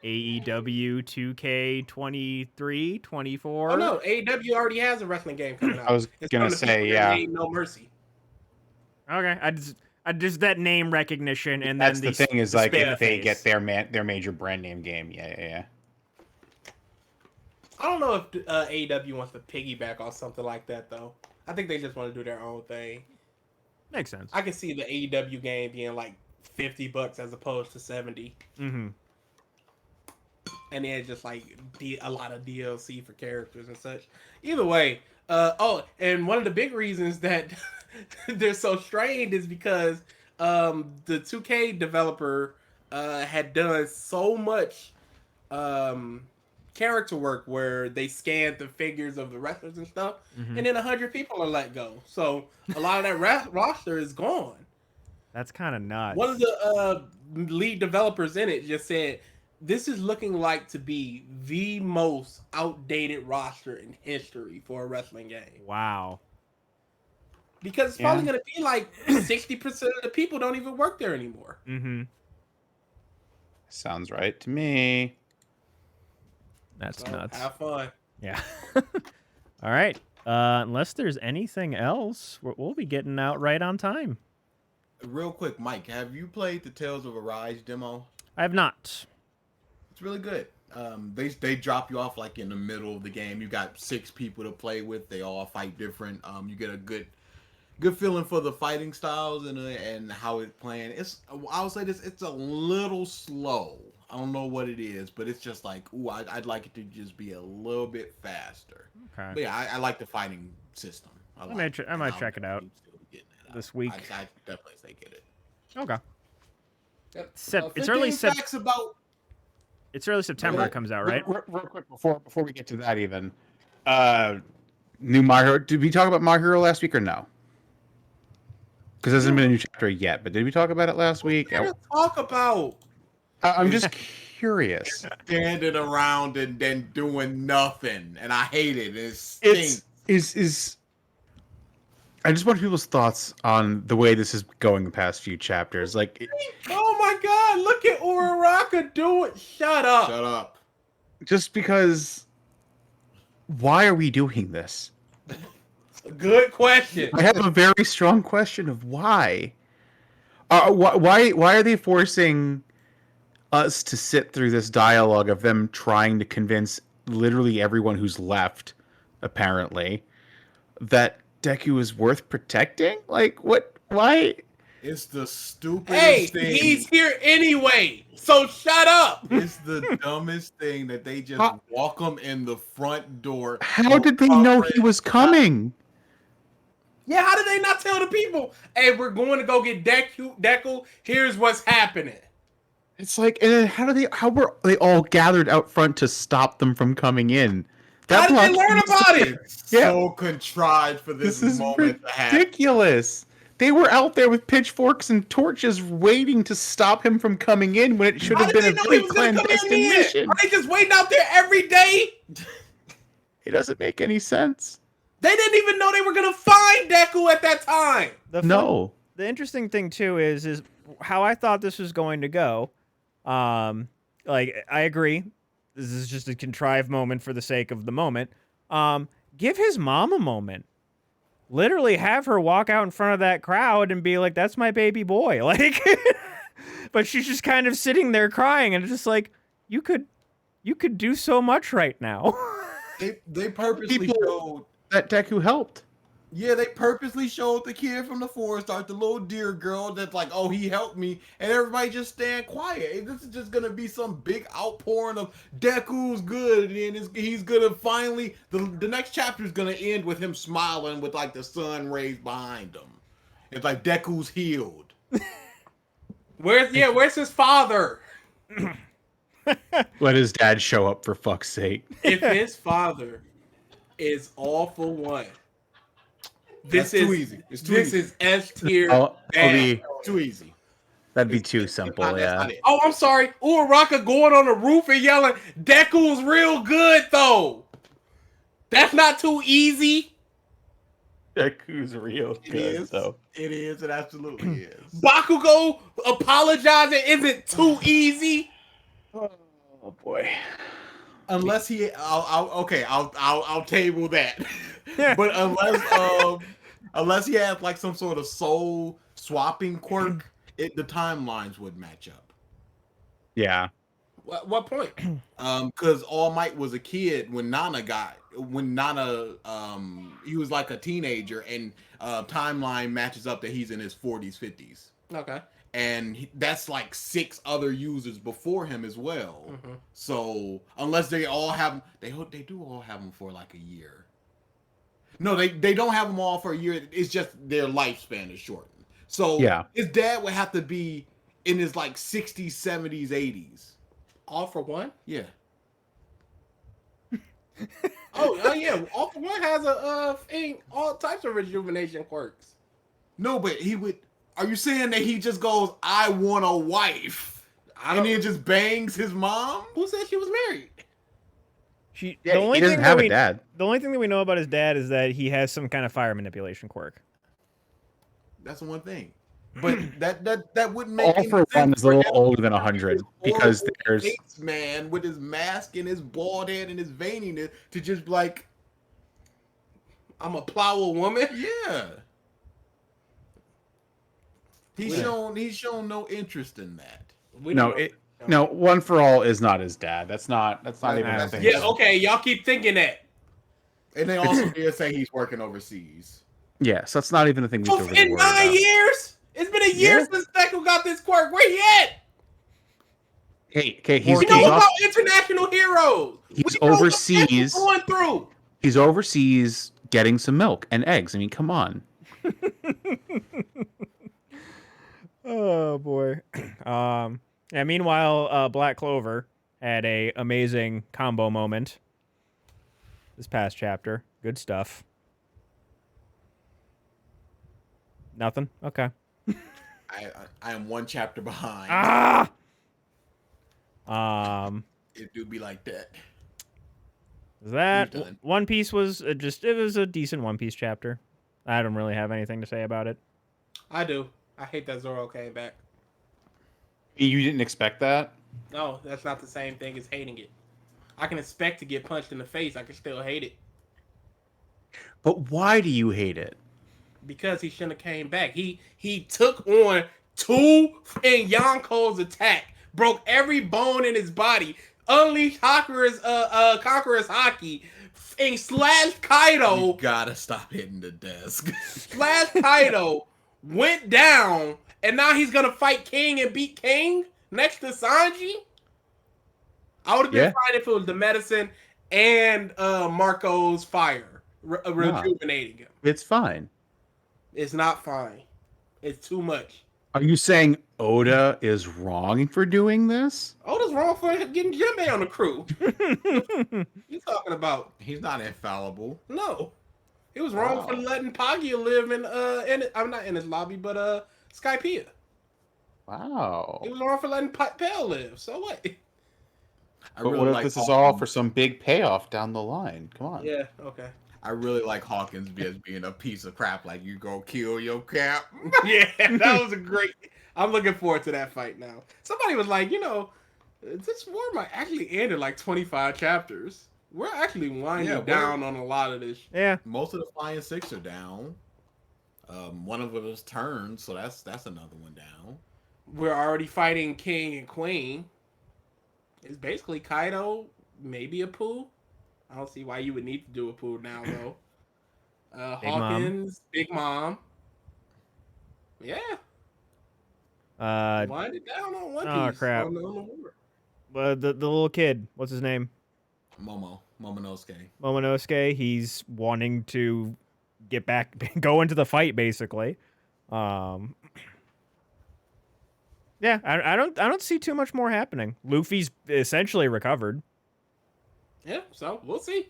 Speaker 2: AEW 2K23, 24.
Speaker 4: Oh no, AEW already has a wrestling game coming out.
Speaker 5: I was
Speaker 4: It's
Speaker 5: gonna
Speaker 4: from the
Speaker 5: say,
Speaker 4: people that
Speaker 5: yeah.
Speaker 4: made No Mercy.
Speaker 2: Okay, I just that name recognition, and
Speaker 5: That's
Speaker 2: then
Speaker 5: the thing is, like,
Speaker 2: spin
Speaker 5: if they
Speaker 2: face.
Speaker 5: get their major brand name game, yeah.
Speaker 4: I don't know if AEW wants to piggyback on something like that though. I think they just want to do their own thing.
Speaker 2: Makes sense.
Speaker 4: I can see the AEW game being like $50 as opposed to 70,
Speaker 2: Mm-hmm.
Speaker 4: and then just like a lot of DLC for characters and such. Either way, and one of the big reasons that they're so strained is because the 2K developer had done so much character work where they scanned the figures of the wrestlers and stuff,
Speaker 2: Mhm.
Speaker 4: and then 100 people are let go. So a lot of that roster is gone.
Speaker 2: That's kind of nuts.
Speaker 4: One of the lead developers in it just said, "This is looking like to be the most outdated roster in history for a wrestling game."
Speaker 2: Wow.
Speaker 4: Because it's probably going to be like 60% of the people don't even work there anymore.
Speaker 2: Mm-hmm.
Speaker 5: Sounds right to me.
Speaker 2: That's
Speaker 4: So,
Speaker 2: nuts.
Speaker 4: have fun.
Speaker 2: Yeah. All right. Unless there's anything else, we'll be getting out right on time.
Speaker 1: Real quick, Mike, have you played the Tales of Arise demo?
Speaker 2: I have not.
Speaker 1: It's really good. They drop you off like in the middle of the game. You got 6 people to play with. They all fight different. You get a good feeling for the fighting styles and how it's playing. I would say this. It's a little slow. I don't know what it is, but it's just like, ooh, I'd like it to just be a little bit faster.
Speaker 2: Okay.
Speaker 1: But yeah, I like the fighting system. I
Speaker 2: might check it out this week.
Speaker 1: I definitely say get it.
Speaker 2: Okay.
Speaker 4: Yep.
Speaker 2: It's early
Speaker 1: 15 facts about.
Speaker 2: It's early September it comes out, right?
Speaker 5: Real quick before we get to that, even new My Hero. Did we talk about My Hero last week or no? Because there hasn't been a new chapter yet. But did we talk about it last week?
Speaker 4: What are you talk about?
Speaker 5: I'm just curious.
Speaker 1: Standing around and then doing nothing, and I hate it. It stinks.
Speaker 5: Is I just want people's thoughts on the way this is going the past few chapters. Like,
Speaker 4: Oh my God! Look at Uraraka do it. Shut up.
Speaker 1: Shut up.
Speaker 5: just because, why are we doing this?
Speaker 4: Good question.
Speaker 5: I have a very strong question of why. Why are they forcing us to sit through this dialogue of them trying to convince literally everyone who's left, apparently, that Deku is worth protecting? Like, what? Why?
Speaker 1: It's the stupidest
Speaker 4: Hey,
Speaker 1: thing.
Speaker 4: he's here anyway. So shut up.
Speaker 1: It's the dumbest thing that they just
Speaker 5: How-
Speaker 1: walk him in the front door.
Speaker 5: How did they know he was coming?
Speaker 4: Yeah, how did they not tell the people? Hey, we're going to go get Deku. Here's what's happening.
Speaker 5: It's like, and then how were they all gathered out front to stop them from coming in?
Speaker 4: How did they
Speaker 5: block-
Speaker 4: learn about it?
Speaker 5: Yeah.
Speaker 1: So contrived for this
Speaker 5: This is
Speaker 1: moment to happen.
Speaker 5: ridiculous. They were out there with pitchforks and torches waiting to stop him from coming in when it should
Speaker 4: How
Speaker 5: have
Speaker 4: did
Speaker 5: been
Speaker 4: they
Speaker 5: a
Speaker 4: know he
Speaker 5: very
Speaker 4: was gonna come in
Speaker 5: clandestine
Speaker 4: then?
Speaker 5: mission.
Speaker 4: Are they just waiting out there every day?
Speaker 5: It doesn't make any sense.
Speaker 4: They didn't even know they were gonna find Deku at that time.
Speaker 5: No.
Speaker 2: The interesting thing too is how I thought this was going to go. Like I agree, this is just a contrived moment for the sake of the moment. Give his mom a moment. Literally have her walk out in front of that crowd and be like, "That's my baby boy." Like, but she's just kind of sitting there crying, and it's just like, you could do so much right now.
Speaker 1: They purposely
Speaker 5: People-
Speaker 1: showed.
Speaker 5: That Deku helped.
Speaker 1: Yeah, they purposely showed the kid from the forest art, the little deer girl that's like, oh, he helped me, and everybody just stand quiet. This is just gonna be some big outpouring of Deku's good, and he's gonna finally the next chapter is gonna end with him smiling with like the sun rays behind him. It's like Deku's healed.
Speaker 4: Where's his father?
Speaker 5: Let his dad show up for fuck's sake.
Speaker 4: If his father is all for one,
Speaker 1: That's too easy. It's too
Speaker 4: this
Speaker 1: easy.
Speaker 4: is S tier.
Speaker 5: I'll
Speaker 4: bad.
Speaker 5: be,
Speaker 1: Too easy.
Speaker 5: that'd be too simple,
Speaker 1: That's
Speaker 5: yeah.
Speaker 1: not it.
Speaker 4: Oh, I'm sorry. Uraraka going on the roof and yelling, "Deku's real good though." That's not too easy.
Speaker 5: Deku's real
Speaker 1: It
Speaker 5: good,
Speaker 1: is.
Speaker 5: though.
Speaker 1: It is. It absolutely is.
Speaker 4: Bakugo apologizing isn't too easy.
Speaker 5: Oh boy.
Speaker 1: Unless he, I'll table that. But unless he has like some sort of soul swapping quirk, the timelines would match up.
Speaker 5: Yeah.
Speaker 4: What point?
Speaker 1: Because All Might was a kid when Nana he was like a teenager, and timeline matches up that he's in his 40s, 50s.
Speaker 4: Okay.
Speaker 1: And that's like 6 other users before him as well.
Speaker 4: Mm-hmm.
Speaker 1: So unless they all have, they do all have them for like a year. No, they don't have them all for a year. It's just their lifespan is shortened. So
Speaker 5: Yeah.
Speaker 1: his dad would have to be in his like 60s, 70s, 80s.
Speaker 4: All for one?
Speaker 1: Yeah.
Speaker 4: Oh yeah. All for one has a thing, all types of rejuvenation quirks.
Speaker 1: No, but he would. Are you saying that he just goes, "I want a wife," and then just bangs his mom?
Speaker 4: Who said she was married?
Speaker 2: The
Speaker 5: Yeah,
Speaker 2: only
Speaker 5: he doesn't
Speaker 2: thing
Speaker 5: have
Speaker 2: that
Speaker 5: a dad.
Speaker 2: The only thing that we know about his dad is that he has some kind of fire manipulation quirk.
Speaker 1: That's one thing. But that wouldn't make
Speaker 5: All
Speaker 1: any
Speaker 5: for
Speaker 1: sense
Speaker 5: one is a little
Speaker 1: him
Speaker 5: older than
Speaker 1: to
Speaker 5: 100
Speaker 1: this
Speaker 5: because
Speaker 1: horrible
Speaker 5: there's
Speaker 1: face man with his mask and his bald head and his veininess to just like,
Speaker 4: I'm a plow a woman.
Speaker 1: yeah. He's shown no interest in that.
Speaker 5: no, one for all is not his dad. That's not even
Speaker 2: I
Speaker 5: a
Speaker 2: don't
Speaker 5: thing.
Speaker 2: think
Speaker 4: Yeah, okay, y'all keep thinking that.
Speaker 1: And they also did say he's working overseas.
Speaker 5: Yeah, so that's not even a thing we
Speaker 4: Oh,
Speaker 5: should really
Speaker 4: in
Speaker 5: worry
Speaker 4: 9
Speaker 5: about.
Speaker 4: years? It's been a year
Speaker 5: Yeah.
Speaker 4: since Deku got this quirk. Where he at?
Speaker 5: Okay, he's
Speaker 4: We know
Speaker 5: off-
Speaker 4: about international heroes.
Speaker 5: He's
Speaker 4: We know what
Speaker 5: overseas.
Speaker 4: Deku's going through.
Speaker 5: He's overseas getting some milk and eggs. I mean, come on.
Speaker 2: Oh boy. Yeah. Meanwhile, Black Clover had a amazing combo moment this past chapter. Good stuff. Nothing. Okay.
Speaker 1: I am one chapter behind. It do be like that.
Speaker 2: That
Speaker 1: You're done.
Speaker 2: One Piece was it was a decent One Piece chapter. I don't really have anything to say about it.
Speaker 4: I do. I hate that Zoro came back.
Speaker 5: You didn't expect that?
Speaker 4: No, that's not the same thing as hating it. I can expect to get punched in the face. I can still hate it.
Speaker 5: But why do you hate it?
Speaker 4: Because he shouldn't have came back. He took on 2 in Yonko's attack, broke every bone in his body, unleashed Conqueror's Haki, and slashed
Speaker 1: You
Speaker 4: Kaido.
Speaker 1: gotta stop hitting the desk.
Speaker 4: Slashed Kaido, went down, and now he's gonna fight King and beat King next to Sanji. I would have been
Speaker 5: Yeah.
Speaker 4: fine if it was the medicine and Marco's fire rejuvenating him.
Speaker 5: It's fine.
Speaker 4: It's not fine. It's too much.
Speaker 5: Are you saying Oda is wrong for doing this?
Speaker 4: Oda's wrong for getting Jinbei on the crew. You talking about?
Speaker 1: He's not infallible.
Speaker 4: No. He was wrong
Speaker 1: Wow.
Speaker 4: for letting Paggia live I'm not in his lobby, but Skypiea.
Speaker 5: Wow.
Speaker 4: He was wrong for letting Pale live. So what?
Speaker 1: I
Speaker 5: But
Speaker 1: really
Speaker 5: what if
Speaker 1: like
Speaker 5: this is
Speaker 1: Hawkins.
Speaker 5: all for some big payoff down the line? Come on.
Speaker 4: Yeah. Okay.
Speaker 1: I really like Hawkins as being a piece of crap. Like, you go kill your cap.
Speaker 4: Yeah, that was a great. I'm looking forward to that fight now. Somebody was like, this war might actually end in like 25 chapters. We're actually winding
Speaker 1: Yeah,
Speaker 4: down on a lot of this.
Speaker 2: Yeah.
Speaker 1: Most of the Flying Six are down. One of them is turned, so that's another one down.
Speaker 4: We're already fighting King and Queen. It's basically Kaido, maybe a Pooh. I don't see why you would need to do a Pooh now, though.
Speaker 2: Big Mom.
Speaker 4: Hawkins, Big Mom. Yeah, wind it down on One Piece.
Speaker 2: oh, crap.
Speaker 4: On the war.
Speaker 2: The little kid, what's his name?
Speaker 1: Momonosuke.
Speaker 2: Momonosuke. He's wanting to get back, go into the fight, basically. Yeah, I don't see too much more happening. Luffy's essentially recovered.
Speaker 4: Yeah, so we'll see.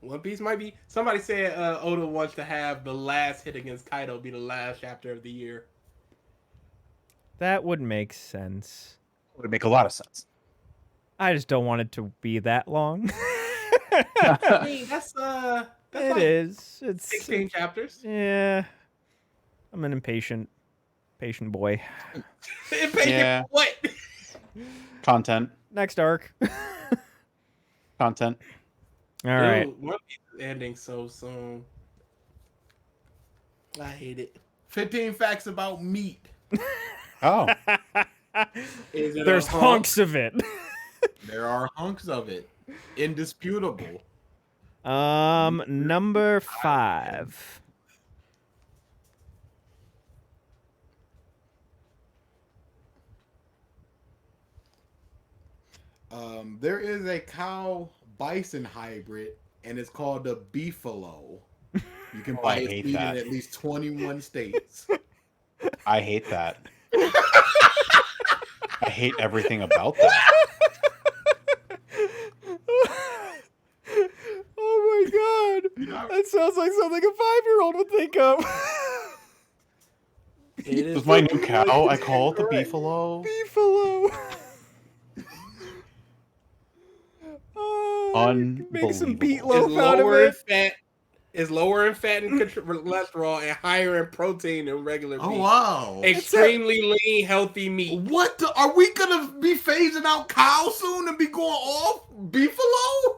Speaker 4: One Piece might be. Somebody said Oda wants to have the last hit against Kaido be the last chapter of the year.
Speaker 2: That would make sense.
Speaker 5: Would make a lot of sense.
Speaker 2: I just don't want it to be that long.
Speaker 4: I mean, that's
Speaker 2: It
Speaker 4: like
Speaker 2: is. It's
Speaker 4: 16 chapters.
Speaker 2: yeah. I'm an impatient boy.
Speaker 5: Yeah.
Speaker 4: What?
Speaker 5: Content.
Speaker 2: Next arc.
Speaker 5: Content.
Speaker 2: All right.
Speaker 4: Dude, One Piece is ending so soon. I hate it.
Speaker 1: 15 facts about meat.
Speaker 5: Oh.
Speaker 4: Is it
Speaker 2: There's
Speaker 4: a hunk?
Speaker 2: hunks of it.
Speaker 1: There are hunks of it. Indisputable.
Speaker 2: Number 5.
Speaker 1: There is a cow bison hybrid, and it's called the beefalo. You can buy
Speaker 5: I
Speaker 1: it
Speaker 5: hate
Speaker 1: in
Speaker 5: that.
Speaker 1: at least 21 states.
Speaker 5: I hate that. I hate everything about that.
Speaker 2: Oh my god. That sounds like something a 5-year-old would think of.
Speaker 4: It
Speaker 5: With my new cow, I call it the beefalo.
Speaker 2: Beefalo. You can make some
Speaker 5: Unbelievable.
Speaker 2: meatloaf out of it.
Speaker 4: Is lower in fat and cholesterol and higher in protein than regular beef.
Speaker 1: Oh, wow.
Speaker 4: Extremely lean, healthy meat.
Speaker 1: What the, are we gonna be phasing out cow soon and be going off beefalo?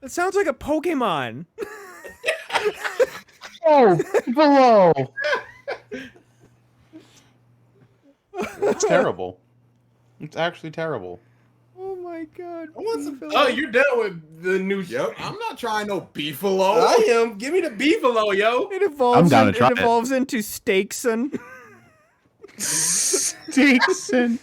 Speaker 2: It sounds like a Pokemon.
Speaker 5: Oh, below. That's terrible. It's actually terrible.
Speaker 2: Oh my god.
Speaker 4: Oh, you're done with the new
Speaker 1: Yep,
Speaker 4: shit.
Speaker 1: I'm not trying no beefalo.
Speaker 4: I am. Give me the beefalo, yo.
Speaker 2: It evolves.
Speaker 5: I'm down to try
Speaker 2: it
Speaker 5: it.
Speaker 2: evolves into Steakson.
Speaker 5: Steakson.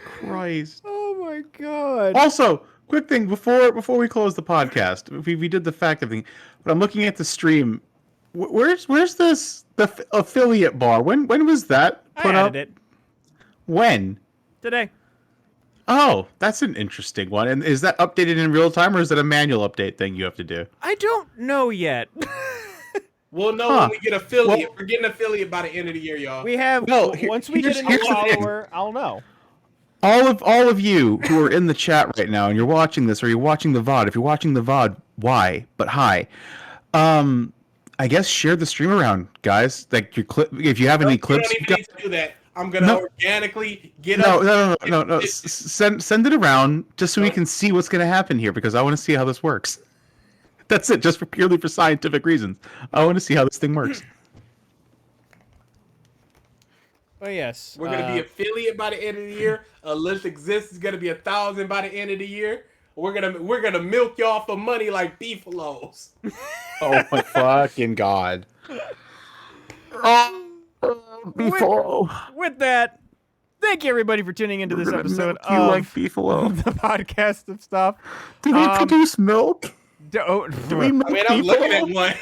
Speaker 5: Christ.
Speaker 2: Oh my god.
Speaker 5: Also, quick thing before we close the podcast, we did the fact of thing, but I'm looking at the stream. Where's the affiliate bar? When was that
Speaker 2: I
Speaker 5: put up?
Speaker 2: added it
Speaker 5: When?
Speaker 2: today.
Speaker 5: Oh, that's an interesting one. And is that updated in real time, or is it a manual update thing you have to do?
Speaker 2: I don't know yet.
Speaker 4: We'll know
Speaker 5: Huh.
Speaker 4: when we get affiliate. We're getting affiliate by the end of the year, y'all.
Speaker 2: We have
Speaker 5: Well,
Speaker 2: once we get a new
Speaker 5: here's the thing.
Speaker 2: follower, I'll know.
Speaker 5: All of you who are in the chat right now and you're watching this, or you're watching the VOD. If you're watching the VOD, why? But hi. I guess share the stream around, guys. Like your clip. If you have any clips,
Speaker 4: You don't even need to do that. I'm gonna
Speaker 5: No.
Speaker 4: organically get
Speaker 5: no,
Speaker 4: up.
Speaker 5: no. Send it around just so we can see what's going to happen here, because I want to see how this works. That's it, just purely for scientific reasons. I want to see how this thing works.
Speaker 2: But yes,
Speaker 4: We're gonna be affiliate by the end of the year. A list exists. It's gonna be 1,000 by the end of the year. We're gonna milk y'all for money like beefalos.
Speaker 5: Oh my fucking god!
Speaker 2: with that, thank you everybody for tuning into this episode
Speaker 5: You
Speaker 2: of
Speaker 5: like beefalo?
Speaker 2: the podcast of stuff.
Speaker 5: Do we produce milk?
Speaker 2: Do
Speaker 5: Do we milk
Speaker 4: I mean, I'm looking at
Speaker 5: beefalo?
Speaker 4: one.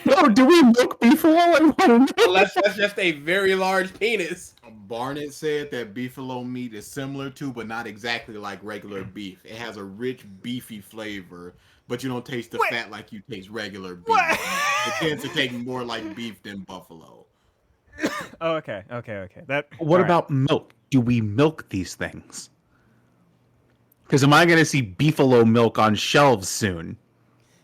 Speaker 5: No, do we milk beefalo? I want to know.
Speaker 4: Unless that's just a very large penis.
Speaker 1: Barnett said that beefalo meat is similar to, but not exactly like regular beef. It has a rich, beefy flavor but you don't taste the
Speaker 2: What?
Speaker 1: fat like you taste regular beef.
Speaker 2: What?
Speaker 1: It tends to taste more like beef than buffalo.
Speaker 2: Oh, okay. That.
Speaker 5: What
Speaker 2: all right.
Speaker 5: about milk? Do we milk these things? Because am I going to see beefalo milk on shelves soon?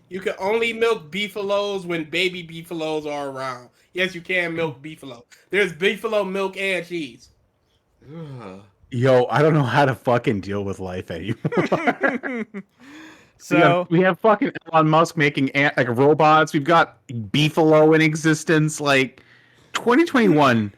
Speaker 4: You can only milk beefalos when baby beefalos are around. Yes, you can milk beefalo. There's beefalo milk and cheese.
Speaker 1: Ugh.
Speaker 5: Yo, I don't know how to fucking deal with life anymore.
Speaker 2: So
Speaker 5: we have fucking Elon Musk making like robots. We've got beefalo in existence. Like 2021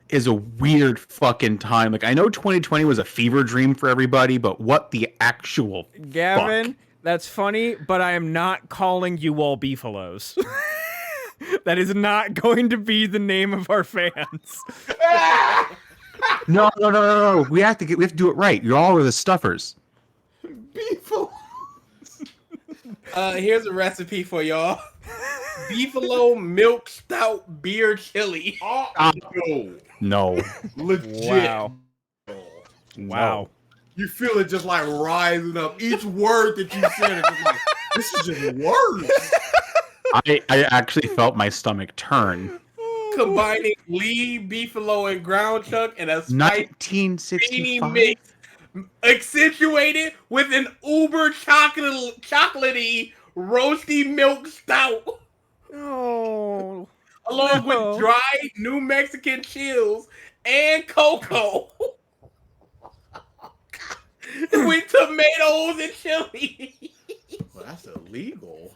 Speaker 5: is a weird fucking time. Like I know 2020 was a fever dream for everybody, but what the actual
Speaker 2: Gavin,
Speaker 5: fuck?
Speaker 2: that's funny, but I am not calling you all beefalos. That is not going to be the name of our fans.
Speaker 5: No. We have to do it right. You all are the stuffers.
Speaker 1: Beefalo.
Speaker 4: Here's a recipe for y'all. Beefalo milk stout beer chili.
Speaker 1: Oh,
Speaker 5: No.
Speaker 1: legit.
Speaker 2: Wow.
Speaker 1: No.
Speaker 2: Wow.
Speaker 1: You feel it just like rising up. Each word that you said is just like, this is just words.
Speaker 5: I actually felt my stomach turn.
Speaker 4: Combining Lee, beefalo, and ground chuck in a spicy
Speaker 5: 1965.
Speaker 4: mix, accentuated with an uber chocolatey roasty milk stout,
Speaker 2: Oh.
Speaker 4: along
Speaker 2: No.
Speaker 4: with dried New Mexican chills and cocoa, with tomatoes and chili.
Speaker 1: Well, that's illegal.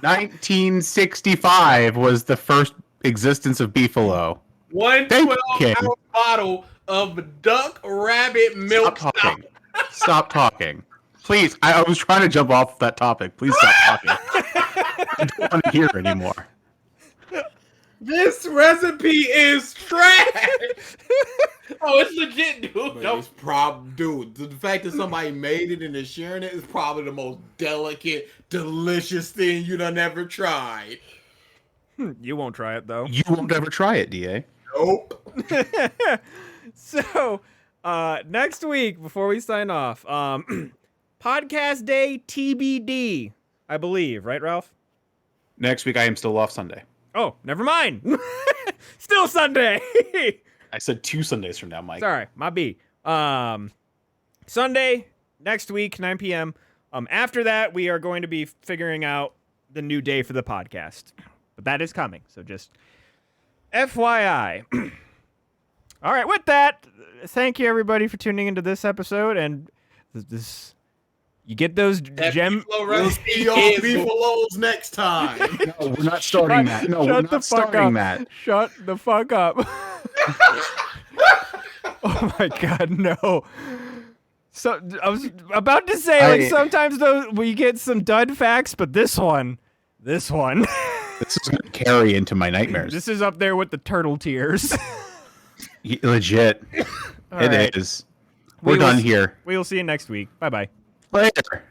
Speaker 5: 1965 was the first existence of beefalo.
Speaker 4: One
Speaker 5: Thank you,
Speaker 4: 12-ounce bottle of duck rabbit milk
Speaker 5: Stop
Speaker 4: stout.
Speaker 5: talking. Stop talking. Please, I was trying to jump off that topic. Please stop talking. I don't want to hear anymore.
Speaker 4: This recipe is trash. Oh, it's legit, dude.
Speaker 1: But
Speaker 4: No.
Speaker 1: it's dude, the fact that somebody made it and is sharing it is probably the most delicate, delicious thing you done ever tried.
Speaker 2: You won't try it though.
Speaker 5: You won't ever try it, DA.
Speaker 1: Nope.
Speaker 2: So, next week before we sign off, podcast day TBD, I believe, right, Ralph?
Speaker 5: Next week, I am still off Sunday.
Speaker 2: Oh, never mind. Still Sunday.
Speaker 5: I said 2 Sundays from now, Mike.
Speaker 2: Sorry, my B. Sunday next week, 9 p.m. After that, we are going to be figuring out the new day for the podcast, but that is coming. So just FYI. All right, with that, thank you everybody for tuning into this episode, and this you get those
Speaker 4: That
Speaker 2: gem.
Speaker 4: beefalo
Speaker 1: We'll
Speaker 4: recipe
Speaker 1: see y'all
Speaker 4: is
Speaker 1: beefalos next time.
Speaker 5: No, we're not starting that. No, we're
Speaker 2: Shut the
Speaker 5: not
Speaker 2: fuck
Speaker 5: starting
Speaker 2: up.
Speaker 5: that.
Speaker 2: Shut the fuck up. Oh my god, no. So I was about to say, like, sometimes those we get some dud facts, but this one.
Speaker 5: This is going to carry into my nightmares.
Speaker 2: This is up there with the turtle tears.
Speaker 5: Legit.
Speaker 2: All
Speaker 5: It
Speaker 2: right.
Speaker 5: is. We're done here.
Speaker 2: We will see you next week. Bye bye.
Speaker 5: Later.